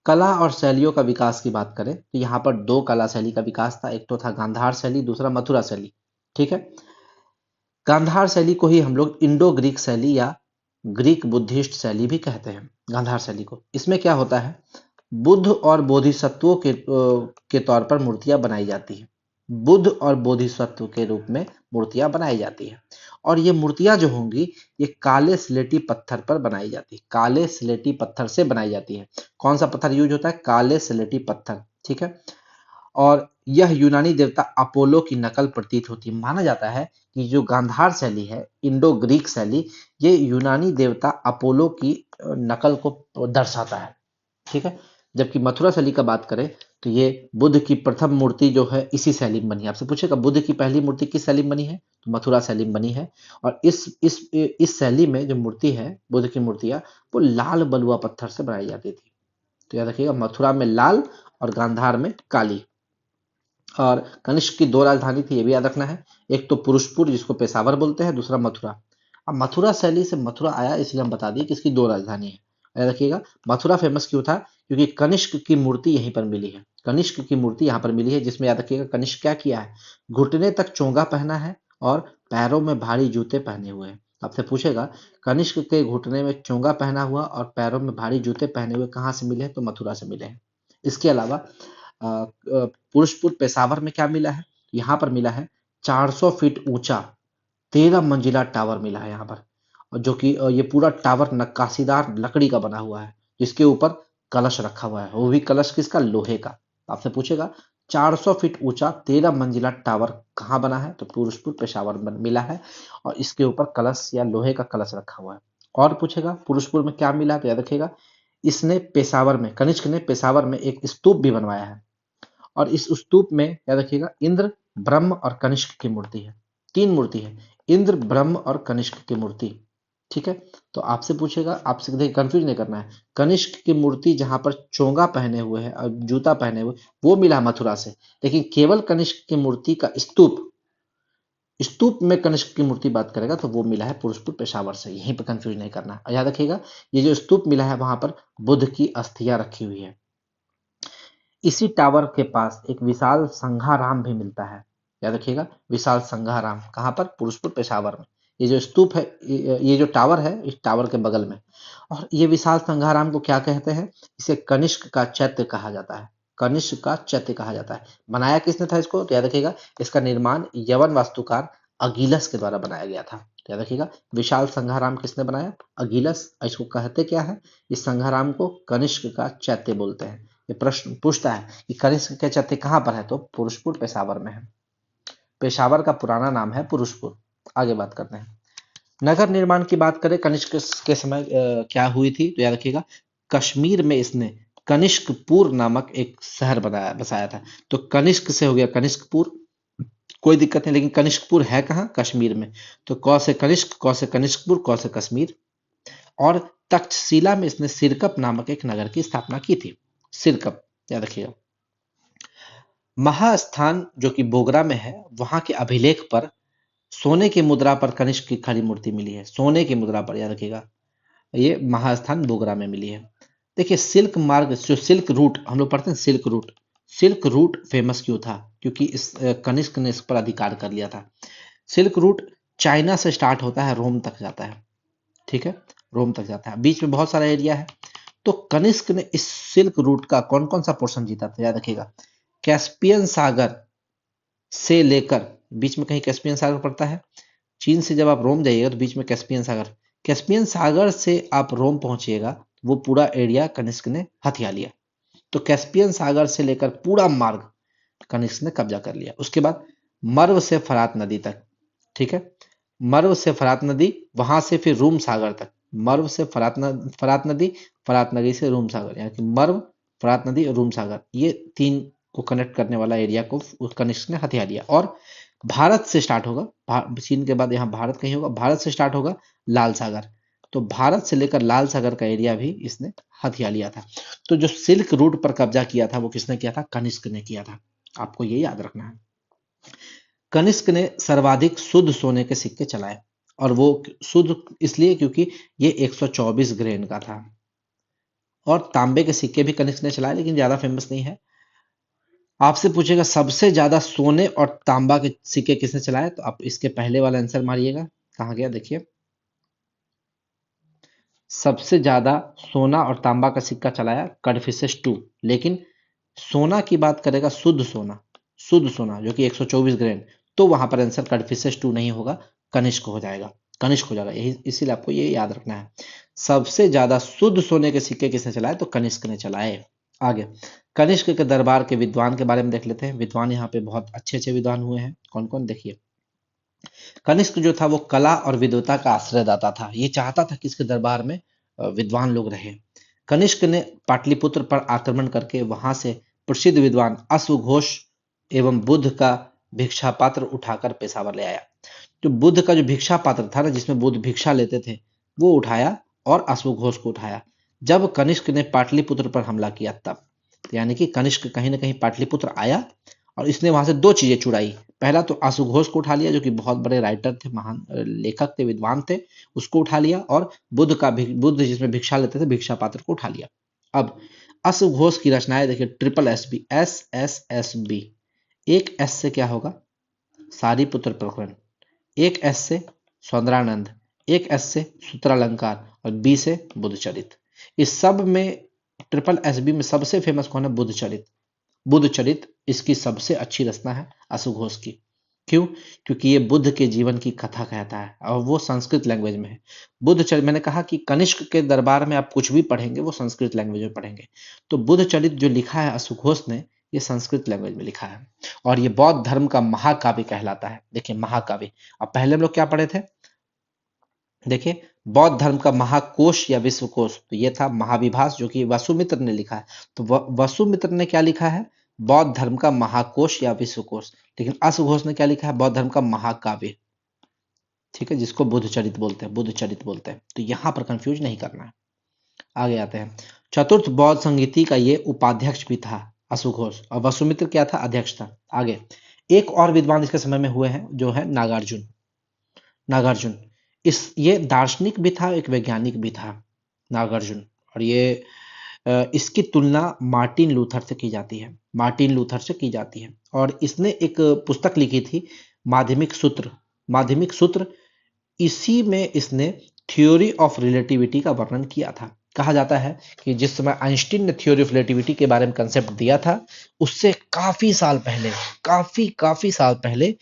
कला और शैलियों का विकास की बात करें तो यहाँ पर दो कला शैली का विकास था। एक तो था गांधार शैली, दूसरा मथुरा शैली। ठीक है, गांधार शैली को ही हम लोग इंडो ग्रीक शैली या ग्रीक बुद्धिस्ट शैली भी कहते हैं। गांधार शैली को, इसमें क्या होता है, बुद्ध और बोधिसत्वों के तौर पर मूर्तियां बनाई जाती हैं। बुद्ध और बोधिसत्व के रूप में मूर्तियां बनाई जाती हैं, और ये मूर्तियां जो होंगी ये काले स्लेटी पत्थर पर बनाई जाती है। काले स्लेटी पत्थर से बनाई जाती है। कौन सा पत्थर यूज होता है? काले स्लेटी पत्थर। ठीक है। और यह यूनानी देवता अपोलो की नकल प्रतीत होती है। माना जाता है कि जो गांधार शैली है, इंडो ग्रीक शैली, ये यूनानी देवता अपोलो की नकल को दर्शाता है। ठीक है। जबकि मथुरा शैली का बात करें तो ये बुद्ध की प्रथम मूर्ति जो है इसी शैली में बनी है। आपसे पूछेगा बुद्ध की पहली मूर्ति किस शैली में बनी है, तो मथुरा शैली में बनी है। और इस शैली में जो मूर्ति है, बुद्ध की मूर्तियां, वो लाल बलुआ पत्थर से बनाई जाती थी। तो याद रखिएगा, मथुरा में लाल और गांधार में काली। और कनिष्क की दो राजधानी थी, ये भी याद रखना है। एक तो पुरुषपुर जिसको पेशावर बोलते हैं, दूसरा मथुरा। अब मथुरा शैली से मथुरा आया इसलिए हम बता दिए कि इसकी दो राजधानी है। याद रखिएगा, मथुरा फेमस क्यों था? क्योंकि कनिष्क की मूर्ति यहीं पर मिली है। कनिष्क की मूर्ति यहाँ पर मिली है, जिसमें याद रखिएगा कनिष्क क्या किया है, घुटने तक चोंगा पहना है और पैरों में भारी जूते पहने हुए हैं। आपसे पूछेगा कनिष्क के घुटने में चोंगा पहना हुआ और पैरों में भारी जूते पहने हुए कहाँ से मिले हैं, तो मथुरा से मिले हैं। इसके अलावा पुरुषपुर पेशावर में क्या मिला है, यहाँ पर मिला है 400 फीट ऊंचा 13 मंजिला टावर मिला है यहाँ पर। और जो कि ये पूरा टावर नक्काशीदार लकड़ी का बना हुआ है, जिसके ऊपर कलश रखा हुआ है, वो भी कलश किसका? लोहे का। आपसे पूछेगा 400 फीट ऊंचा 13 मंजिला टावर कहाँ बना है, तो पुरुषपुर पेशावर में मिला है, और इसके ऊपर कलश या लोहे का कलश रखा हुआ है। और पूछेगा पुरुषपुर में क्या मिला, तो याद रखिएगा इसने पेशावर में, कनिष्क ने पेशावर में एक स्तूप भी बनवाया है। और इस स्तूप में याद रखिएगा इंद्र, ब्रह्म और कनिष्क की मूर्ति है। तीन मूर्ति है, इंद्र, ब्रह्म और कनिष्क की मूर्ति। ठीक है। तो आपसे पूछेगा, आपसे देखिए कंफ्यूज नहीं करना है, कनिष्क की मूर्ति जहां पर चोंगा पहने हुए है और जूता पहने हुए, वो मिला मथुरा से। लेकिन केवल कनिष्क की मूर्ति का स्तूप, स्तूप में कनिष्क की मूर्ति बात करेगा तो वो मिला है पुरुषपुर पेशावर से। यहीं पर कंफ्यूज नहीं करना है। और याद रखिएगा ये जो स्तूप मिला है वहां पर बुद्ध की अस्थियां रखी हुई है। इसी टावर के पास एक विशाल संघाराम भी मिलता है। याद रखिएगा विशाल संघाराम कहाँ पर? पुरुषपुर पेशावर में। ये जो स्तूप है, ये जो टावर है, इस टावर के बगल में। और ये विशाल संघाराम को क्या कहते हैं? इसे कनिष्क का चैत्य कहा जाता है। कनिष्क का चैत्य कहा जाता है। बनाया किसने था इसको? तो याद रखिएगा इसका निर्माण यवन वास्तुकार अगीलस के द्वारा बनाया गया था। तो याद रखिएगा विशाल संघाराम किसने बनाया? अगीलस। इसको कहते क्या है? इस संघाराम को कनिष्क का चैत्य बोलते हैं। ये प्रश्न पूछता है कि कनिष्क के चैत्य कहाँ पर है, तो पुरुषपुर पेशावर में है। पेशावर का पुराना नाम है पुरुषपुर। आगे बात करते हैं। नगर निर्माण की बात करें कनिष्क के समय क्या हुई थी, तो याद रखिएगा कश्मीर में इसने कनिष्कपुर नामक एक शहर बनाया बसाया था। तो कनिष्क से हो गया कनिष्कपुर, कोई दिक्कत नहीं। लेकिन कनिष्कपुर है कहाँ? कश्मीर में। तो क से कनिष्क, क से कनिष्कपुर, क से कश्मीर। और तक्षशिला में इसने सिरकप नामक एक नगर की स्थापना की थी। सिरकप याद रखिएगा। महास्थान जो कि बोगरा में है, वहां के अभिलेख पर सोने की मुद्रा पर कनिष्क की खड़ी मूर्ति मिली है। सोने की मुद्रा पर, याद रखिएगा ये महास्थान बोगरा में मिली है। देखिए सिल्क मार्ग, जो सिल्क रूट हम लोग पढ़ते हैं, silk route, silk route famous क्यों था? क्योंकि इस कनिष्क ने इस पर अधिकार कर लिया था। सिल्क रूट चाइना से स्टार्ट होता है, रोम तक जाता है। ठीक है, रोम तक जाता है, बीच में बहुत सारा एरिया है। तो कनिष्क ने इस सिल्क रूट का कौन कौन सा पोर्शन जीता था? याद रखिएगा कैस्पियन सागर से लेकर, बीच में कहीं कैस्पियन सागर पड़ता है, चीन से जब आप रोम जाइएगा तो बीच में कैस्पियन सागर, कैस्पियन सागर से आप रोम पहुंचिएगा, वो पूरा एरिया कनिष्क ने हथिया लिया। तो कैस्पियन सागर से लेकर पूरा मार्ग कनिष्क ने कब्जा कर लिया। उसके बाद मर्व से फरात नदी तक। ठीक है, मर्व से फरात नदी, वहां से फिर रूम सागर तक। मर्व से फरात नदी, फरात नदी से रूम सागर, यानी कि मर्व, फरात नदी और रूम सागर, ये तीन को कनेक्ट करने वाला एरिया को कनिष्क ने हथिया लिया। और भारत से स्टार्ट होगा, चीन के बाद यहाँ भारत कहीं होगा, भारत से स्टार्ट होगा लाल सागर। तो भारत से लेकर लाल सागर का एरिया भी इसने हथिया लिया था। तो जो सिल्क रूट पर कब्जा किया था वो किसने किया था? कनिष्क ने किया था। आपको ये याद रखना है। कनिष्क ने सर्वाधिक शुद्ध सोने के सिक्के चलाए, और वो शुद्ध इसलिए क्योंकि ये 124 ग्रेन का था। और तांबे के सिक्के भी कनिष्क ने चलाए, लेकिन ज्यादा फेमस नहीं है। आपसे पूछेगा सबसे ज्यादा सोने और तांबा के सिक्के किसने चलाए, तो आप इसके पहले वाला आंसर मारिएगा। कहाँ गया देखिए, सबसे ज्यादा सोना और तांबा का सिक्का चलाया कड़फिसेस टू। लेकिन सोना की बात करेगा, शुद्ध सोना, शुद्ध सोना जो कि 124 ग्राम, तो वहां पर आंसर कड़फिसेस टू नहीं होगा, कनिष्क हो जाएगा। कनिष्क हो जाएगा, यही इसीलिए आपको ये याद रखना है। सबसे ज्यादा शुद्ध सोने के सिक्के किसने चलाए, तो कनिष्क ने चलाए। आगे कनिष्क के दरबार के विद्वान के बारे में देख लेते हैं। विद्वान यहाँ पे बहुत अच्छे अच्छे विद्वान हुए हैं। कौन कौन, देखिए। कनिष्क जो था वो कला और विद्वता का आश्रयदाता था। ये चाहता था कि इसके दरबार में विद्वान लोग रहे। कनिष्क ने पाटलिपुत्र पर आक्रमण करके वहां से प्रसिद्ध विद्वान अश्वघोष एवं बुद्ध का भिक्षा पात्र उठाकर पेशावर ले आया। जो बुद्ध का जो भिक्षा पात्र था ना, जिसमें बुद्ध भिक्षा लेते थे, वो उठाया और अश्वघोष को उठाया। जब कनिष्क ने पाटलिपुत्र पर हमला किया तब, यानी कि कनिष्क कहीं ना कहीं पाटलिपुत्र आया और इसने वहां से दो चीजें चुराई। पहला तो अश्वघोष को उठा लिया, जो कि बहुत बड़े राइटर थे, महान लेखक थे, विद्वान थे, उसको उठा लिया। और बुद्ध जिसमें भिक्षा लेते थे, भिक्षा पात्र को उठा लिया। अब अश्वघोष की रचनाएं देखिए, ट्रिपल एस बी, SSSB। एक एस से क्या होगा, सारीपुत्र प्रकरण। एक एस से सौंदरानंद, एक एस से सूत्रालंकार और बी से बुद्धचरित। इस सब में ट्रिपल एस बी में सबसे फेमस कौन है, बुद्धचरित। बुद्धचरित इसकी सबसे अच्छी रचना है अश्वघोष की। क्यों? क्योंकि ये बुद्ध के जीवन की कथा कहता है और वो संस्कृत लैंग्वेज में है। बुद्धचरित, मैंने कहा कि कनिष्क के दरबार में आप कुछ भी पढ़ेंगे वो संस्कृत लैंग्वेज में पढ़ेंगे। तो बुद्धचरित जो लिखा है अश्वघोष ने, ये संस्कृत लैंग्वेज में लिखा है और ये बौद्ध धर्म का महाकाव्य कहलाता है। देखिए महाकाव्य, अब पहले हम लोग क्या पढ़े थे, देखिए बौद्ध धर्म का महाकोश या विश्वकोश, तो ये था महाविभास जो कि वसुमित्र ने लिखा है। तो वसुमित्र ने क्या लिखा है, बौद्ध धर्म का महाकोश या विश्वकोश। लेकिन अश्वघोष ने क्या लिखा है, बौद्ध धर्म का महाकाव्य। ठीक है, जिसको बुद्धचरित बोलते हैं, बुद्धचरित बोलते हैं। तो यहां पर कंफ्यूज नहीं करना है। आगे आते हैं, चतुर्थ बौद्ध संगीति का ये उपाध्यक्ष भी था अश्वघोष, और वसुमित्र क्या था, अध्यक्ष था। आगे एक और विद्वान इसके समय में हुए हैं, जो है नागार्जुन। नागार्जुन ये दार्शनिक भी था, एक वैज्ञानिक भी था, नागार्जुन। और ये इसकी तुलना मार्टिन लूथर से की जाती है, मार्टिन लूथर से की जाती है। और इसने एक पुस्तक लिखी थी, माध्यमिक सूत्र। माध्यमिक सूत्र, इसी में इसने थ्योरी ऑफ रिलेटिविटी का वर्णन किया था। कहा जाता है कि जिस समय आइंस्टीन ने थ्योरी ऑफ रिलेटिविटी के बारे में कंसेप्ट दिया था, उससे काफी साल पहले, काफी साल पहले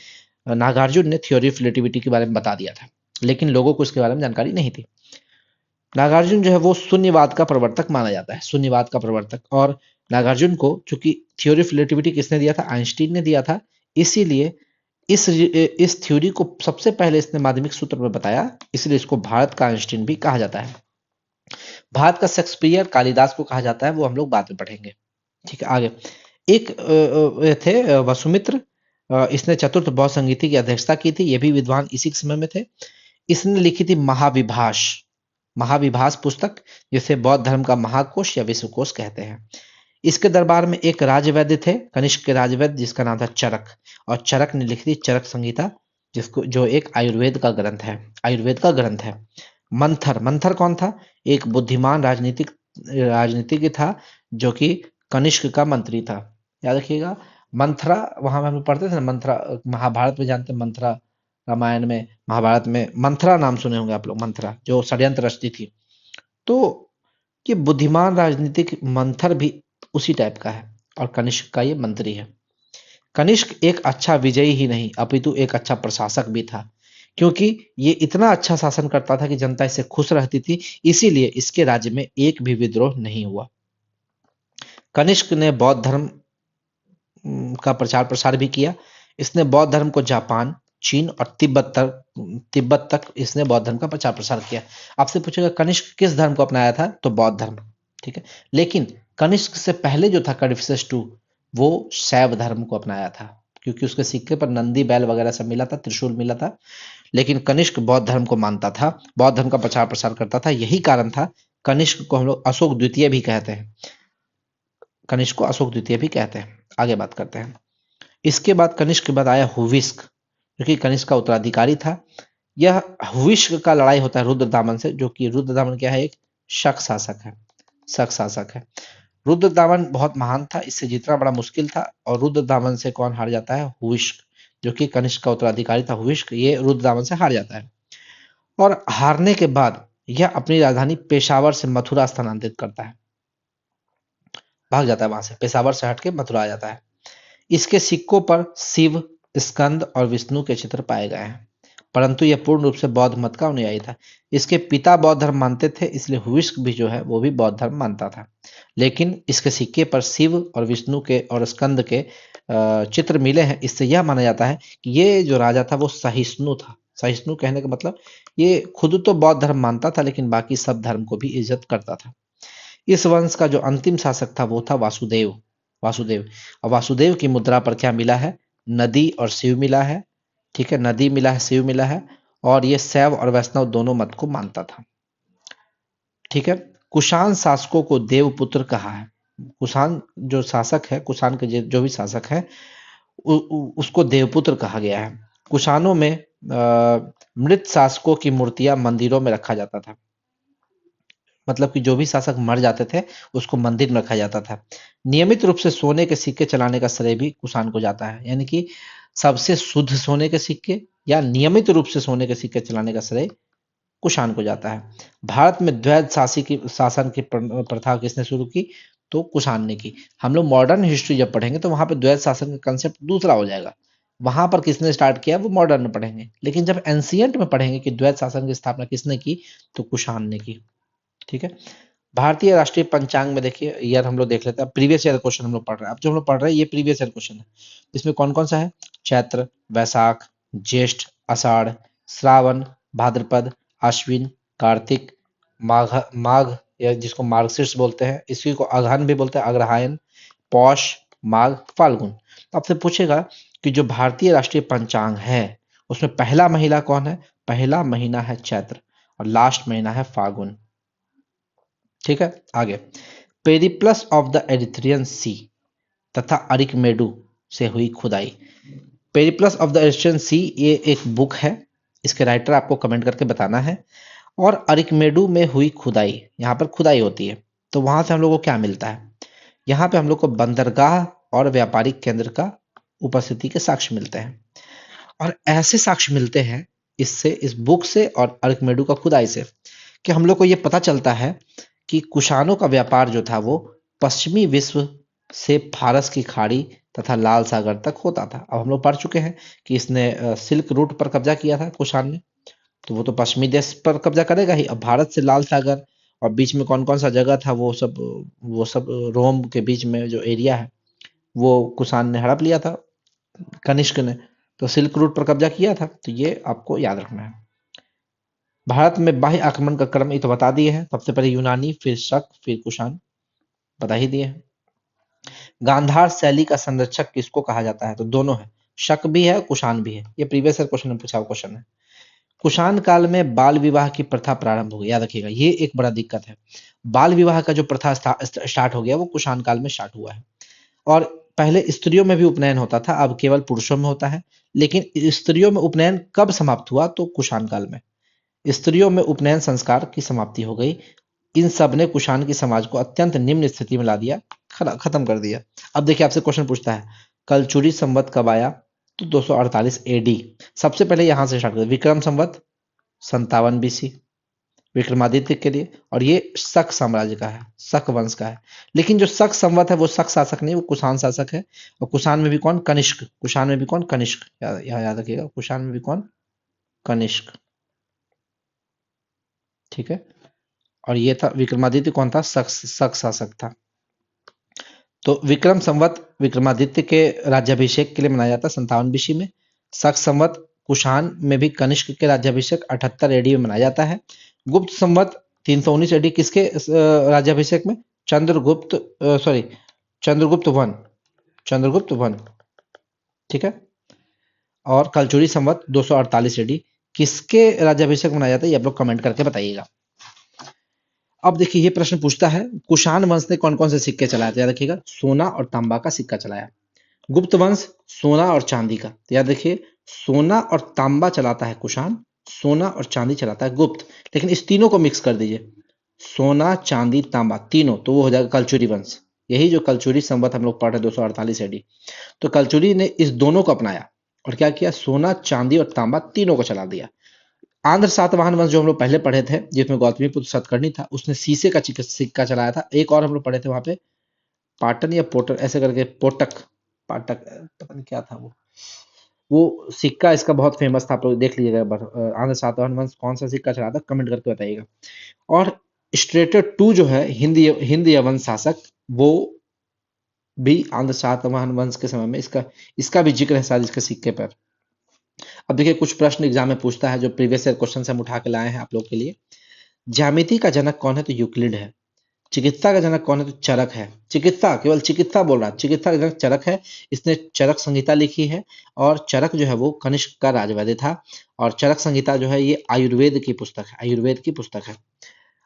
नागार्जुन ने थ्योरी ऑफ रिलेटिविटी के बारे में बता दिया था, लेकिन लोगों को इसके बारे में जानकारी नहीं थी। नागार्जुन जो है वो शून्यवाद का प्रवर्तक माना जाता है, शून्यवाद का प्रवर्तक। और नागार्जुन को चूंकि थ्योरी ऑफ रिलेटिविटी किसने दिया था, आइंस्टीन ने दिया था, इसीलिए इस थ्योरी को सबसे पहले इसने माध्यमिक सूत्र में बताया, इसलिए इसको भारत का आइंस्टीन भी कहा जाता है। भारत का शेक्सपियर कालिदास को कहा जाता है, वो हम लोग बाद में पढ़ेंगे। ठीक है, आगे एक थे वसुमित्र, इसने चतुर्थ बौद्ध संगीति की अध्यक्षता की थी, ये भी विद्वान इसी समय में थे। इसने लिखी थी महाविभाष, महाविभास पुस्तक, जिसे बौद्ध धर्म का महाकोश या विश्वकोश कहते हैं। इसके दरबार में एक राजवैद्य थे, कनिष्क के राजवैद्य, जिसका नाम था चरक। और चरक ने लिखी थी चरक संहिता, जिसको जो एक आयुर्वेद का ग्रंथ है, आयुर्वेद का ग्रंथ है। मंथर, मंथर कौन था, एक बुद्धिमान राजनीतिज्ञ था, जो कि कनिष्क का मंत्री था। याद रखिएगा, मंथरा, वहां हम लोग पढ़ते थे ना, मंथरा महाभारत में जानते हैं, मंथरा रामायण में, महाभारत में मंथरा नाम सुने होंगे आप लोग, मंथरा जो षड्यंत्र रचती थी। तो ये बुद्धिमान राजनीतिक मंथर भी उसी टाइप का है, और कनिष्क का ये मंत्री है। कनिष्क एक अच्छा विजयी ही नहीं अपितु एक अच्छा प्रशासक भी था, क्योंकि ये इतना अच्छा शासन करता था कि जनता इससे खुश रहती थी, इसीलिए इसके राज्य में एक भी विद्रोह नहीं हुआ। कनिष्क ने बौद्ध धर्म का प्रचार प्रसार भी किया। इसने बौद्ध धर्म को जापान, चीन और तिब्बत तक इसने बौद्ध धर्म का प्रचार प्रसार किया। आपसे पूछेगा कनिष्क किस धर्म को अपनाया था, तो बौद्ध धर्म। ठीक है, लेकिन कनिष्क से पहले जो था कनिष्क टू, वो शैव धर्म को अपनाया था, क्योंकि उसके सिक्के पर नंदी बैल वगैरह सब मिला था, त्रिशूल मिला था। लेकिन कनिष्क बौद्ध धर्म को मानता था, बौद्ध धर्म का प्रचार प्रसार करता था। यही कारण था कनिष्क को हम लोग अशोक द्वितीय भी कहते हैं, कनिष्क को अशोक द्वितीय भी कहते हैं। आगे बात करते हैं, इसके बाद कनिष्क के बाद आया हुविस्क, जो कि कनिष्क का उत्तराधिकारी था। यह हुविस्क का लड़ाई होता है रुद्रदामन से, जो कि रुद्रदामन क्या है, एक शक शासक है, शक शासक है। रुद्रदामन बहुत महान था, इससे जीतना बड़ा मुश्किल था, और रुद्रदामन से कौन हार जाता है? हुविष्क, जो कि कनिष्क का उत्तराधिकारी था। हुविष्क ये रुद्रदामन से हार जाता है, और हारने के बाद यह अपनी राजधानी पेशावर से मथुरा स्थानांतरित करता है, भाग जाता है वहां से, पेशावर से हट के मथुरा आ जाता है। इसके सिक्कों पर शिव, स्कंद और विष्णु के चित्र पाए गए हैं, परंतु यह पूर्ण रूप से बौद्ध मत का अनुयायी था। इसके पिता बौद्ध धर्म मानते थे, इसलिए हुविष्क भी जो है वो भी बौद्ध धर्म मानता था। लेकिन इसके सिक्के पर शिव और विष्णु के और स्कंद के चित्र मिले हैं, इससे यह माना जाता है कि ये जो राजा था वो सहिष्णु था। सहिष्णु कहने का मतलब ये खुद तो बौद्ध धर्म मानता था, लेकिन बाकी सब धर्म को भी इज्जत करता था। इस वंश का जो अंतिम शासक था वो था वासुदेव। वासुदेव, और वासुदेव की मुद्रा पर क्या मिला है? नदी और शिव मिला है। ठीक है, नदी मिला है, शिव मिला है, और ये शैव और वैष्णव दोनों मत को मानता था। ठीक है, कुषाण शासकों को देवपुत्र कहा है। कुषाण जो शासक है, कुषाण के जो भी शासक है, उसको देवपुत्र कहा गया है। कुषाणों में मृत शासकों की मूर्तियां मंदिरों में रखा जाता था, मतलब कि जो भी शासक मर जाते थे उसको मंदिर में रखा जाता था। नियमित रूप से सोने के सिक्के चलाने का श्रेय भी कुषाण को जाता है, यानी कि सबसे शुद्ध सोने के सिक्के या नियमित रूप से सोने के सिक्के चलाने का श्रेय कुषाण को जाता है। भारत में द्वैध शासन की प्रथा किसने शुरू की? तो कुषाण ने की। हम लोग मॉडर्न हिस्ट्री जब पढ़ेंगे तो वहां पे द्वैध शासन का कंसेप्ट दूसरा हो जाएगा, वहां पर किसने स्टार्ट किया वो मॉडर्न में पढ़ेंगे, लेकिन जब एंशियंट में पढ़ेंगे कि द्वैध शासन की स्थापना किसने की, तो कुषाण ने की। ठीक है, भारतीय राष्ट्रीय पंचांग में देखिए, ईयर हम लोग देख लेते हैं। प्रीवियस ईयर क्वेश्चन हम लोग पढ़ रहे हैं, अब जो हम लोग पढ़ रहे हैं ये प्रीवियस ईयर क्वेश्चन है। इसमें कौन कौन सा है? चैत्र, वैशाख, ज्येष्ठ, आषाढ़, श्रावण, भाद्रपद, आश्विन, कार्तिक, माघ, माघ या जिसको मार्गशीर्ष बोलते हैं, इसी को अगहन भी बोलते हैं, अग्रहायण, पौष, माघ, फाल्गुन। तो आपसे पूछेगा कि जो भारतीय राष्ट्रीय पंचांग है उसमें पहला महीना कौन है? पहला महीना है चैत्र, और लास्ट महीना है फाल्गुन। ठीक है, आगे, पेरिप्लस ऑफ द एरिथ्रियन सी तथा अरिकमेडू से हुई खुदाई। पेरिप्लस ऑफ द एरिथ्रियन सी ये एक बुक है, इसके राइटर आपको कमेंट करके बताना है। और अरिकमेडू में हुई खुदाई, यहाँ पर खुदाई होती है, तो वहां से हम लोग को क्या मिलता है? यहाँ पे हम लोग को बंदरगाह और व्यापारिक केंद्र का उपस्थिति के साक्ष्य मिलते हैं, और ऐसे साक्ष्य मिलते हैं इससे, इस बुक से और अरिकमेडू का खुदाई से, कि हम लोग को ये पता चलता है कि कुषाणों का व्यापार जो था वो पश्चिमी विश्व से फारस की खाड़ी तथा लाल सागर तक होता था। अब हम लोग पढ़ चुके हैं कि इसने सिल्क रूट पर कब्जा किया था कुषाण ने, तो वो तो पश्चिमी देश पर कब्जा करेगा ही। अब भारत से लाल सागर और बीच में कौन कौन सा जगह था, वो सब रोम के बीच में जो एरिया है वो कुषाण ने हड़प लिया था, कनिष्क ने, तो सिल्क रूट पर कब्जा किया था। तो ये आपको याद रखना है। भारत में बाह्य आक्रमण का क्रम ये तो बता दिए हैं, सबसे पहले यूनानी, फिर शक, फिर कुषाण, बता ही दिए हैं। गांधार शैली का संरक्षक किसको कहा जाता है? तो दोनों है, शक भी है, कुषाण भी है। ये प्रीवियस ईयर क्वेश्चन में पूछा हुआ क्वेश्चन है। कुषाण काल में बाल विवाह की प्रथा प्रारंभ हो गई, याद रखिएगा ये एक बड़ा दिक्कत है। बाल विवाह का जो प्रथा स्टार्ट हो गया वो कुषाण काल में स्टार्ट हुआ है, और पहले स्त्रियों में भी उपनयन होता था, अब केवल पुरुषों में होता है। लेकिन स्त्रियों में उपनयन कब समाप्त हुआ? तो कुषाण काल में स्त्रियों में उपनयन संस्कार की समाप्ति हो गई। इन सब ने कुषाण की समाज को अत्यंत निम्न स्थिति में ला दिया, खत्म कर दिया। अब देखिए आपसे क्वेश्चन पूछता है कलचुरी संवत कब आया? तो 248 एडी। सबसे पहले यहां से स्टार्ट करते, विक्रम संवत 57 बीसी विक्रमादित्य के लिए, और ये शक साम्राज्य का है, शक वंश का है। लेकिन जो शक संवत है वो शक शासक नहीं, वो कुषाण शासक है। और कुषाण में भी कौन? कनिष्क। कुषाण में भी कौन? कनिष्क। याद रखिएगा, कुषाण में भी कौन? कनिष्क। ठीक है, और ये था विक्रमादित्य कौन था? शक शासक था। तो विक्रम संवत विक्रमादित्य के राज्याभिषेक के लिए मनाया जाता है 57 बीसी में। शक संवत कुषाण में भी कनिष्क के राज्याभिषेक 78 एडी में मनाया जाता है। गुप्त संवत 319 एडी किसके राज्याभिषेक में? Chandragupta, sorry, Chandragupta one, Chandragupta one. ठीक है, और कलचुरी संवत 248 एडी किसके राज्याभिषेक मनाया जाता है? ये आप लोग कमेंट करके बताइएगा। अब देखिए ये प्रश्न पूछता है कुषाण वंश ने कौन कौन से सिक्के चलाए? तो याद रखिएगा, सोना और तांबा का सिक्का चलाया। गुप्त वंश सोना और चांदी का, तो याद रखिए सोना और तांबा चलाता है कुषाण, सोना और चांदी चलाता है गुप्त। लेकिन इस तीनों को मिक्स कर दीजिए, सोना, चांदी, तांबा तीनों, तो वो हो जाएगा कलचुरी वंश। यही जो कलचुरी संवत हम लोग पढ़ रहे 248 एडी। तो कलचुरी ने इस दोनों को अपनाया और क्या किया, सोना चांदी और तांबा तीनों को चला दिया। आंध्र सातवाहन वंश जो हम लोग पहले पढ़े थे, जिसमें गौतमीपुत्र सतकर्णी था, उसने शीशे का सिक्का चलाया था। एक और हम लोग पढ़े थे वहां पे, पाटन या पोटर ऐसे करके, पोटक, पाटक, पता नहीं क्या था वो सिक्का इसका बहुत फेमस था, आप लोग देख लीजिएगा। आंध्र सातवाहन वंश कौन सा सिक्का चला था, कमेंट करके बताइएगा। और स्ट्रेटर टू जो है हिंद यवन शासक, वो भी आंध्र सातवाहन वंश के समय में इसका इसका भी जिक्र है शायद इसके सिक्के पर। अब देखिए कुछ प्रश्न एग्जाम में पूछता है, जो प्रीवियस ईयर क्वेश्चन हम उठा के लाए हैं आप लोग के लिए। ज्यामिति का जनक कौन है, तो यूक्लिड है। चिकित्सा का जनक कौन है, तो चरक है। चिकित्सा, केवल चिकित्सा बोल रहा है, चिकित्सा का जनक चरक है। इसने चरक संहिता लिखी है। और चरक जो है वो कनिष्क का राजवैद्य था। और चरक संहिता जो है ये आयुर्वेद की पुस्तक है, आयुर्वेद की पुस्तक है।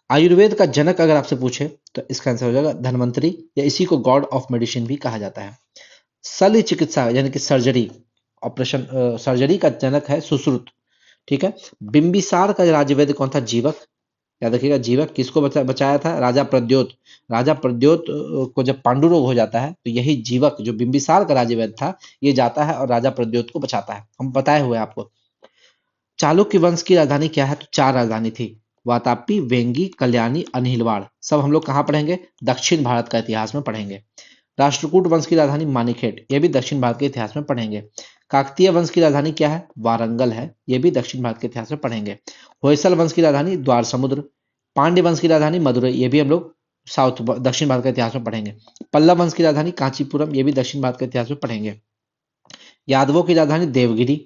आयुर्वेद का जनक अगर आपसे पूछे तो इसका आंसर हो जाएगा धन्वंतरी, या इसी को गॉड ऑफ मेडिसिन भी कहा जाता है। शल्य चिकित्सा यानी कि सर्जरी, ऑपरेशन, सर्जरी का जनक है सुश्रुत। ठीक है। बिंबिसार का राजवैद्य कौन था, जीवक। याद रखिएगा, जीवक किसको बचाया था, राजा प्रद्योत। राजा प्रद्योत को जब पांडु रोग हो जाता है तो यही जीवक जो बिंबिसार का राजवैद्य था, ये जाता है और राजा प्रद्योत को बचाता है। हम बताए हुए आपको। चालुक्य वंश की राजधानी क्या है, तो 4 राजधानी थी, वातापी, वेंगी, कल्याणी, अनिहिलवाड़। सब हम लोग कहाँ पढ़ेंगे, दक्षिण भारत का इतिहास में पढ़ेंगे। राष्ट्रकूट वंश की राजधानी मानिखेट, ये भी दक्षिण भारत के इतिहास में पढ़ेंगे। काकतीय वंश की राजधानी क्या है, वारंगल है, ये भी दक्षिण भारत के इतिहास में पढ़ेंगे। होयसल वंश की राजधानी द्वार समुद्र। पांड्य वंश की राजधानी मदुरई, ये भी हम लोग साउथ दक्षिण भारत के इतिहास में पढ़ेंगे। पल्लव वंश की राजधानी कांचीपुरम, ये भी दक्षिण भारत के इतिहास में पढ़ेंगे। यादवों की राजधानी देवगिरी।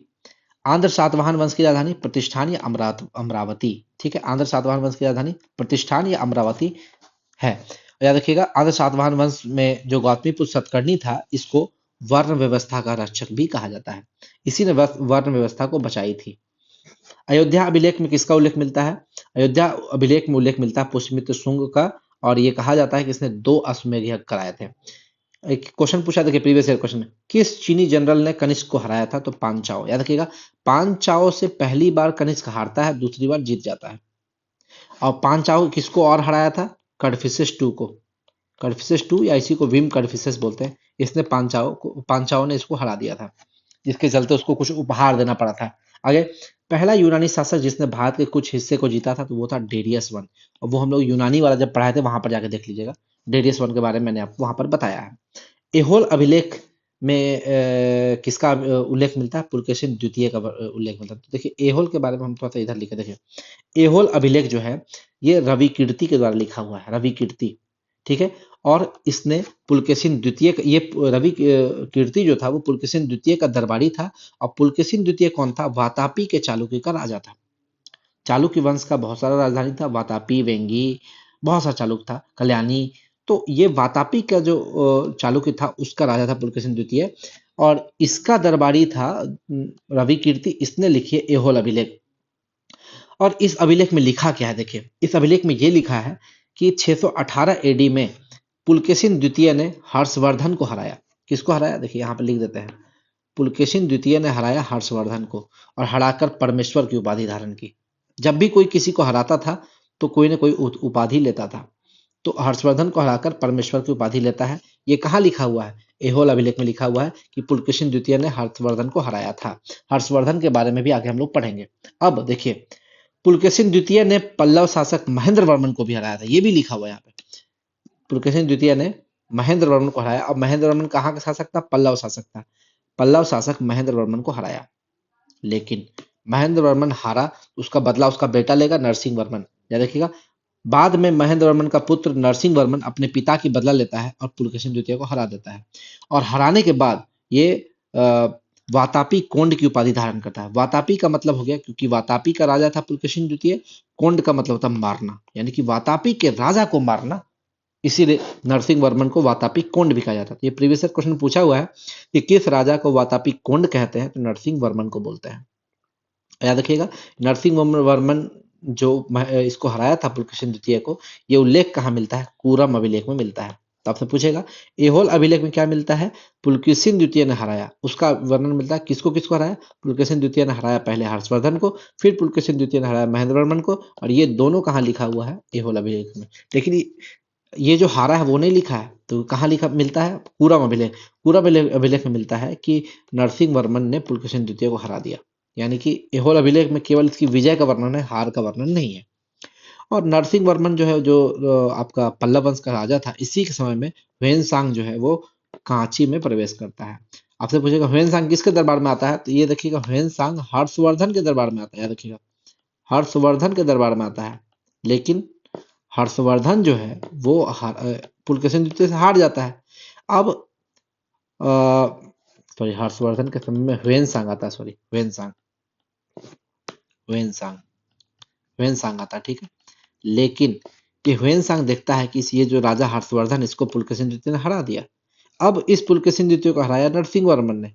आंध्र सातवाहन वंश की राजधानी प्रतिष्ठान या अमरावती। ठीक है, आंध्र सातवाहन वंश की राजधानी प्रतिष्ठान या अमरावती है। याद रखिएगा, आंध्र सातवाहन वंश में जो गौतमीपुत्र सतकर्णी था, इसको वर्ण व्यवस्था का रक्षक भी कहा जाता है। इसी ने वर्ण व्यवस्था को बचाई थी। अयोध्या अभिलेख में किसका उल्लेख मिलता है, अयोध्या अभिलेख में उल्लेख मिलता है पुष्यमित्र शुंग का। और ये कहा जाता है कि इसने 2 अश्वमेध यज्ञ कराए थे। एक क्वेश्चन पूछा था कि प्रीवियस ईयर क्वेश्चन में, किस चीनी जनरल ने कनिष्क को हराया था, तो पांचाओ। याद रखिएगा, पांचाओ से पहली बार कनिष्क हारता है, दूसरी बार जीत जाता है। और पांचाओ किसको और हराया था, कडफिसेस टू को। कडफिसेस टू या इसी को विम कडफिसेस बोलते हैं। इसने पांचाओ ने इसको हरा दिया था, जिसके चलते उसको कुछ उपहार देना पड़ा था। आगे, पहला यूनानी शासक जिसने भारत के कुछ हिस्से को जीता था, तो वो था डेरियस वन। और वो हम लोग यूनानी वाला जब पढ़ाए थे वहां पर जाके देख लीजिएगा, डेरियस वन के बारे में मैंने आपको वहां पर बताया है। एहोल अभिलेख में किसका उल्लेख मिलता है, पुलकेशिन द्वितीय का उल्लेख मिलता है। तो देखिए एहोल के बारे में हम थोड़ा सा इधर लिखे, देखिए एहोल अभिलेख जो है ये रवि कीर्ति के द्वारा लिखा हुआ है, रवि कीर्ति। ठीक है। और इसने पुलकेशिन द्वितीय, ये रवि कीर्ति जो था वो पुलकेशिन द्वितीय का दरबारी था। और पुलकेशिन द्वितीय कौन था, वातापी के चालुक्य का राजा था। चालुक्य वंश का बहुत सारा राजधानी था, वातापी, वेंगी, बहुत सारा चालुक्य था, कल्याणी। तो ये वातापी का जो चालुक्य था उसका राजा था पुलकेशिन द्वितीय। और इसका दरबारी था रवि कीर्ति। इसने लिखी है एहोल अभिलेख। और इस अभिलेख में लिखा क्या है, देखिए इस अभिलेख में ये लिखा है कि 618 एडी में पुलकेशिन द्वितीय ने हर्षवर्धन को हराया। किसको हराया, देखिए यहाँ पर लिख देते हैं, पुलकेशिन द्वितीय ने हराया हर्षवर्धन को, और हराकर परमेश्वर की उपाधि धारण की। जब भी कोई किसी को हराता था तो कोई ना कोई उपाधि लेता था। तो हर्षवर्धन को हराकर परमेश्वर की उपाधि लेता है। ये कहाँ लिखा हुआ है, एहोल अभिलेख में लिखा हुआ है कि पुलकेशिन द्वितीय ने हर्षवर्धन को हराया था। हर्षवर्धन के बारे में भी आगे हम लोग पढ़ेंगे। अब देखिए, पुलकेशिन द्वितीय ने पल्लव शासक महेंद्र वर्मन को भी हराया था, ये भी लिखा हुआ है यहाँ पे। पुलकेशिन द्वितीय ने महेंद्र वर्मन को हराया। अब महेंद्र वर्मन कहाँ का शासक था, पल्लव शासक था। पल्लव शासक महेंद्र वर्मन को हराया, लेकिन महेंद्र वर्मन हारा, उसका बदला उसका बेटा लेगा, नरसिंह वर्मन। याद रखिएगा, बाद में महेंद्र वर्मन का पुत्र नरसिंह वर्मन अपने पिता की बदला लेता है और पुलकेशिन द्वितीय को हरा देता है। और हराने के बाद ये वातापी कोंड की उपाधि धारण करता है। वातापी का मतलब हो गया, क्योंकि वातापी का राजा था पुलकेशिन द्वितीय, कोंड का मतलब होता मारना, यानी कि वातापी के राजा को मारना। इसीलिए नरसिंह वर्मन को वातापी कोंड भी कहा जाता है। ये प्रीवियस क्वेश्चन पूछा हुआ है कि किस राजा को वातापी कोंड कहते हैं, तो नरसिंह वर्मन को बोलते हैं। याद रखिएगा, नरसिंह वर्मन जो इसको हराया था पुलकेशिन द्वितीय को, ये उल्लेख कहाँ मिलता है, कूरम अभिलेख में मिलता है। तो आपसे पूछेगा एहोल अभिलेख में क्या मिलता है, पुलकेशिन द्वितीय ने हराया, उसका वर्णन मिलता है। किसको किसको हराया, पुलकेशिन द्वितीय ने हराया पहले हर्षवर्धन को, फिर पुलकेशिन द्वितीय ने हराया महेंद्र वर्मन को। और ये दोनों कहाँ लिखा हुआ है, एहोल अभिलेख में। लेकिन ये जो हारा है वो नहीं लिखा है, तो कहाँ लिखा मिलता है? पूरम अभिलेख। पूरम अभिलेख में मिलता है कि नरसिंह वर्मन ने पुलकेशिन द्वितीय को हरा दिया। यानी कि ऐहोल अभिलेख में केवल इसकी विजय का वर्णन है, हार का वर्णन नहीं है। और नरसिंह वर्मन जो है, जो आपका पल्लव वंश का राजा था, इसी के समय में ह्वेन जो है वो कांची में प्रवेश करता है। आपसे पूछेगा ह्वेन किसके दरबार में आता है, तो ये देखिएगा ह्वेन हर्षवर्धन के दरबार में आता है। याद रखिएगा, हर्षवर्धन के दरबार में आता है। लेकिन हर्षवर्धन जो है वो पुलकेशिन द्वितीय से हार जाता है। अब सॉरी, हर्षवर्धन के समय में ह्वेन आता है, सॉरी ह्वेन आता है, ठीक है। लेकिन ये ह्वेन देखता है कि ये जो राजा हर्षवर्धन, इसको पुलकेशिन द्वितीय ने हरा दिया। अब इस पुलकेशिन द्वितीय को हराया नरसिंह वर्मन ने।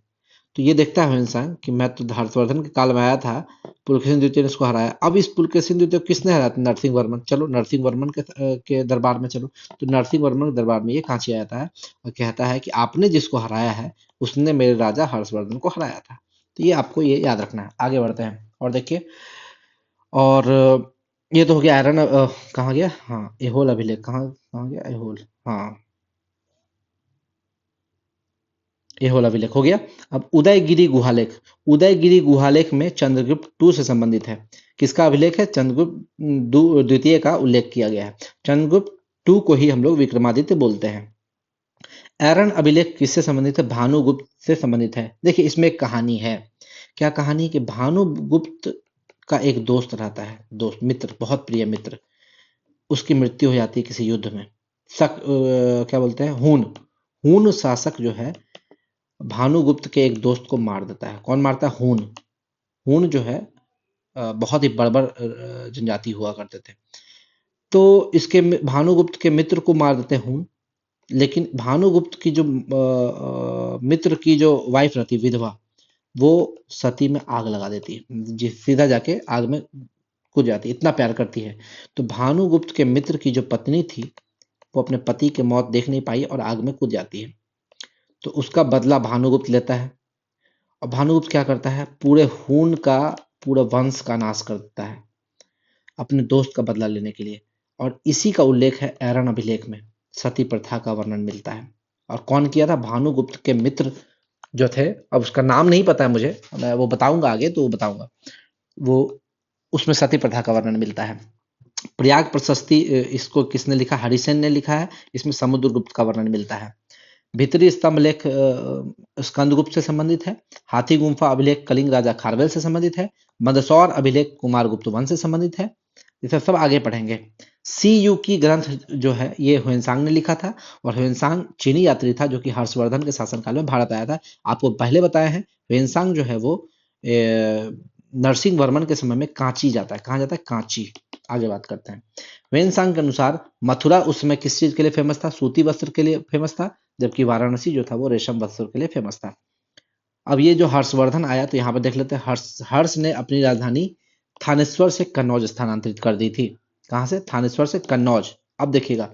तो ये देखता है ह्वेन कि मैं तो हर्षवर्धन के काल में आया था, पुलकेशिन द्वितीय ने इसको हराया। अब इस पुलकेशिन द्वितीय को किसने हराया? नरसिंह वर्मन। चलो नरसिंह वर्मन के दरबार में चलो। तो नरसिंह वर्मन के दरबार में ये कांची आता है और कहता है कि आपने जिसको हराया है उसने मेरे राजा हर्षवर्धन को हराया था। तो ये आपको ये याद रखना है। आगे बढ़ते हैं और देखिए। और ये तो हो गया आयरन। कहाँ गया? हाँ, ऐहोल अभिलेख। कहाँ कहाँ गया ऐहोल? हाँ, ऐहोल अभिलेख हो गया। अब उदयगिरि गुहालेख। उदयगिरि गुहालेख में चंद्रगुप्त टू से संबंधित है। किसका अभिलेख है? चंद्रगुप्त द्वितीय का उल्लेख किया गया है। चंद्रगुप्त टू को ही हम लोग विक्रमादित्य बोलते हैं। एरन अभिलेख किससे संबंधित है? भानुगुप्त से संबंधित है। देखिए इसमें एक कहानी है। क्या कहानी है? कि भानुगुप्त का एक दोस्त रहता है, दोस्त मित्र, बहुत प्रिय मित्र। उसकी मृत्यु हो जाती है किसी युद्ध में। क्या बोलते हैं, हून। हून शासक जो है भानुगुप्त के एक दोस्त को मार देता है। कौन मारता है? हून। हून जो है बहुत ही बर्बर जनजाति हुआ करते थे। तो इसके भानुगुप्त के मित्र को मार देते हैं हून। लेकिन भानुगुप्त की जो मित्र की जो वाइफ रहती है, विधवा, वो सती में आग लगा देती है, सीधा जाके आग में कूद जाती है, इतना प्यार करती है। तो भानुगुप्त के मित्र की जो पत्नी थी, वो अपने पति की मौत देख नहीं पाई और आग में कूद जाती है। तो उसका बदला भानुगुप्त लेता है। और भानुगुप्त क्या करता है? पूरे हून का, पूरे वंश का नाश कर देता है अपने दोस्त का बदला लेने के लिए। और इसी का उल्लेख है एरन अभिलेख में। सती प्रथा का वर्णन मिलता है। और कौन किया था? भानुगुप्त के मित्र जो थे, अब उसका नाम नहीं पता है मुझे, मैं वो बताऊंगा आगे तो बताऊंगा। वो, उसमें सती प्रथा का वर्णन मिलता है। प्रयाग प्रशस्ति, इसको किसने लिखा? हरिसेन ने लिखा है। इसमें समुद्रगुप्त का वर्णन मिलता है। भीतरी स्तंभ लेख स्कंदगुप्त से संबंधित है। हाथी गुम्फा अभिलेख कलिंग राजा खारवेल से संबंधित है। मंदसौर अभिलेख कुमारगुप्त वंश से संबंधित है। इसे सब आगे पढ़ेंगे। सी यू की ग्रंथ जो है ये ह्वेनसांग ने लिखा था। और ह्वेनसांग चीनी यात्री था जो कि हर्षवर्धन के शासनकाल में भारत आया था। आपको पहले बताया है ह्वेनसांग जो है वो नरसिंह वर्मन के समय में कांची जाता है। कहाँ जाता है? कांची। आगे बात करते हैं। ह्वेनसांग के अनुसार मथुरा उस समय किस चीज के लिए फेमस था? सूती वस्त्र के लिए फेमस था। जबकि वाराणसी जो था वो रेशम वस्त्र के लिए फेमस था। अब ये जो हर्षवर्धन आया, तो यहाँ पर देख लेते हैं। हर्ष ने अपनी राजधानी थानेश्वर से कन्नौज स्थानांतरित कर दी थी। कहाँ से? थानेश्वर से कन्नौज। अब देखिएगा,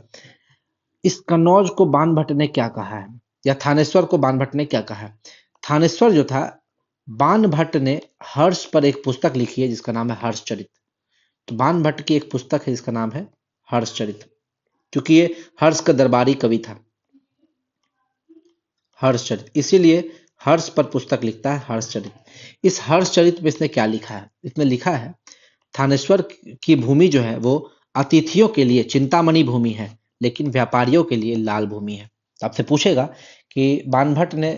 इस कन्नौज को बाणभट्ट ने क्या कहा है, या थानेश्वर को बाणभट्ट ने क्या कहा है? थानेश्वर जो था, बाणभट्ट ने हर्ष पर एक पुस्तक लिखी है जिसका नाम है हर्षचरित। तो बाणभट्ट की एक पुस्तक है जिसका नाम है हर्षचरित, क्योंकि ये हर्ष का दरबारी कवि था। हर्षचरित, इसीलिए हर्ष पर पुस्तक लिखता है हर्षचरित। इस हर्षचरित में इसने क्या लिखा है? इसने लिखा है थानेश्वर की भूमि जो है वो अतिथियों के लिए चिंतामणि भूमि है, लेकिन व्यापारियों के लिए लाल भूमि है। तो आपसे पूछेगा कि बाणभट्ट ने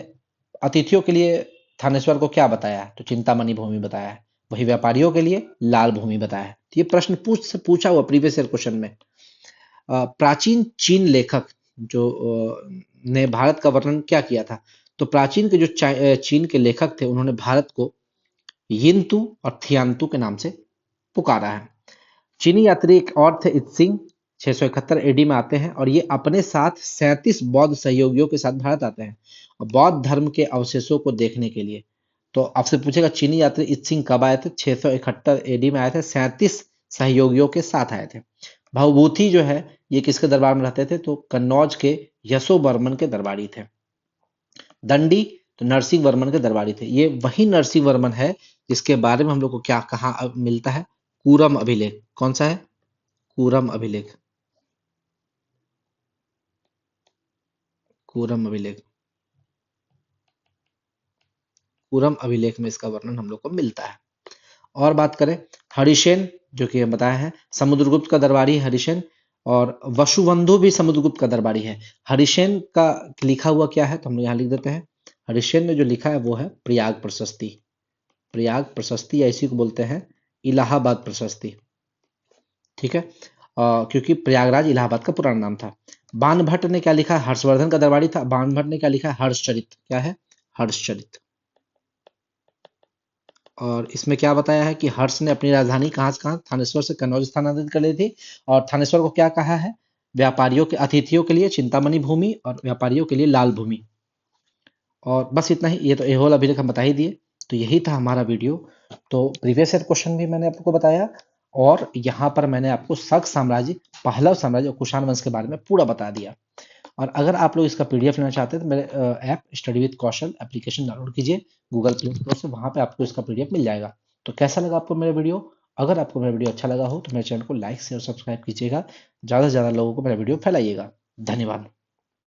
अतिथियों के लिए थानेश्वर को क्या बताया है? तो चिंतामणि भूमि बताया है। वही व्यापारियों के लिए लाल भूमि बताया है। तो ये प्रश्न पूछा हुआ प्रीवियस ईयर क्वेश्चन में। प्राचीन चीन लेखक जो ने भारत का वर्णन क्या किया था? तो प्राचीन के जो चीन के लेखक थे, उन्होंने भारत को यिंतु और थियांतु के नाम से पुकारा है। चीनी यात्री एक और थे, इत्सिंग, 671 एडी में आते हैं और ये अपने साथ 37 बौद्ध सहयोगियों के साथ भारत आते हैं और बौद्ध धर्म के अवशेषों को देखने के लिए। तो आपसे पूछेगा चीनी यात्री इत्सिंग कब आए थे? 671 एडी में आए थे, 37 सहयोगियों के साथ आए थे। भवभूति जो है ये किसके दरबार में रहते थे? तो कन्नौज के यशो वर्मन के दरबारी थे। दंडी तो नरसिंह वर्मन के दरबारी थे। ये वही नरसिंह वर्मन है जिसके बारे में हम लोग को क्या कहा मिलता है? कूरम अभिलेख। कौन सा है? कूरम अभिलेख। कुरम अभिलेख, कुरम अभिलेख में इसका वर्णन हम लोग को मिलता है। और बात करें हरिसेन, जो कि हम बताया है समुद्रगुप्त का दरबारी हरिसेन, और वसुबंधु भी समुद्रगुप्त का दरबारी है। हरिसेन का लिखा हुआ क्या है तो हम लोग यहाँ लिख देते हैं। हरिसेन ने जो लिखा है वो है प्रयाग प्रशस्ति। प्रयाग प्रशस्ति या इसी को बोलते हैं इलाहाबाद प्रशस्ति, ठीक है। क्योंकि प्रयागराज इलाहाबाद का पुराना नाम था। बाणभट्ट ने क्या लिखा है, हर्षवर्धन का दरबारी था। बाणभट्ट ने क्या लिखा है, हर्षचरित। क्या है, हर्षचरित। और इसमें क्या बताया है कि हर्ष ने अपनी राजधानी कहाँ से कहाँ, थानेश्वर से कन्नौज स्थानांतरित कर ली थी। और थानेश्वर को क्या कहा है, व्यापारियों के अतिथियों के लिए चिंतामणि भूमि और व्यापारियों के लिए लाल भूमि। और बस इतना ही, ये तो एहोल अभिलेख हम बता ही दिए। तो यही था हमारा वीडियो। तो प्रीवियस ईयर क्वेश्चन भी मैंने आपको बताया, और यहाँ पर मैंने आपको शक साम्राज्य, पहलव साम्राज्य और कुषाण वंश के बारे में पूरा बता दिया। और अगर आप लोग इसका पीडीएफ लेना चाहते हैं तो मेरे app study with Kaushal application download कीजिए गूगल प्ले स्टोर से, वहाँ पे आपको इसका पीडीएफ मिल जाएगा। तो कैसा लगा आपको मेरा वीडियो? अगर आपको मेरा वीडियो अच्छा लगा हो तो मेरे चैनल को लाइक शेयर सब्सक्राइब कीजिएगा। ज़्यादा से ज़्यादा लोगों को मेरा वीडियो फैलाइएगा। धन्यवाद।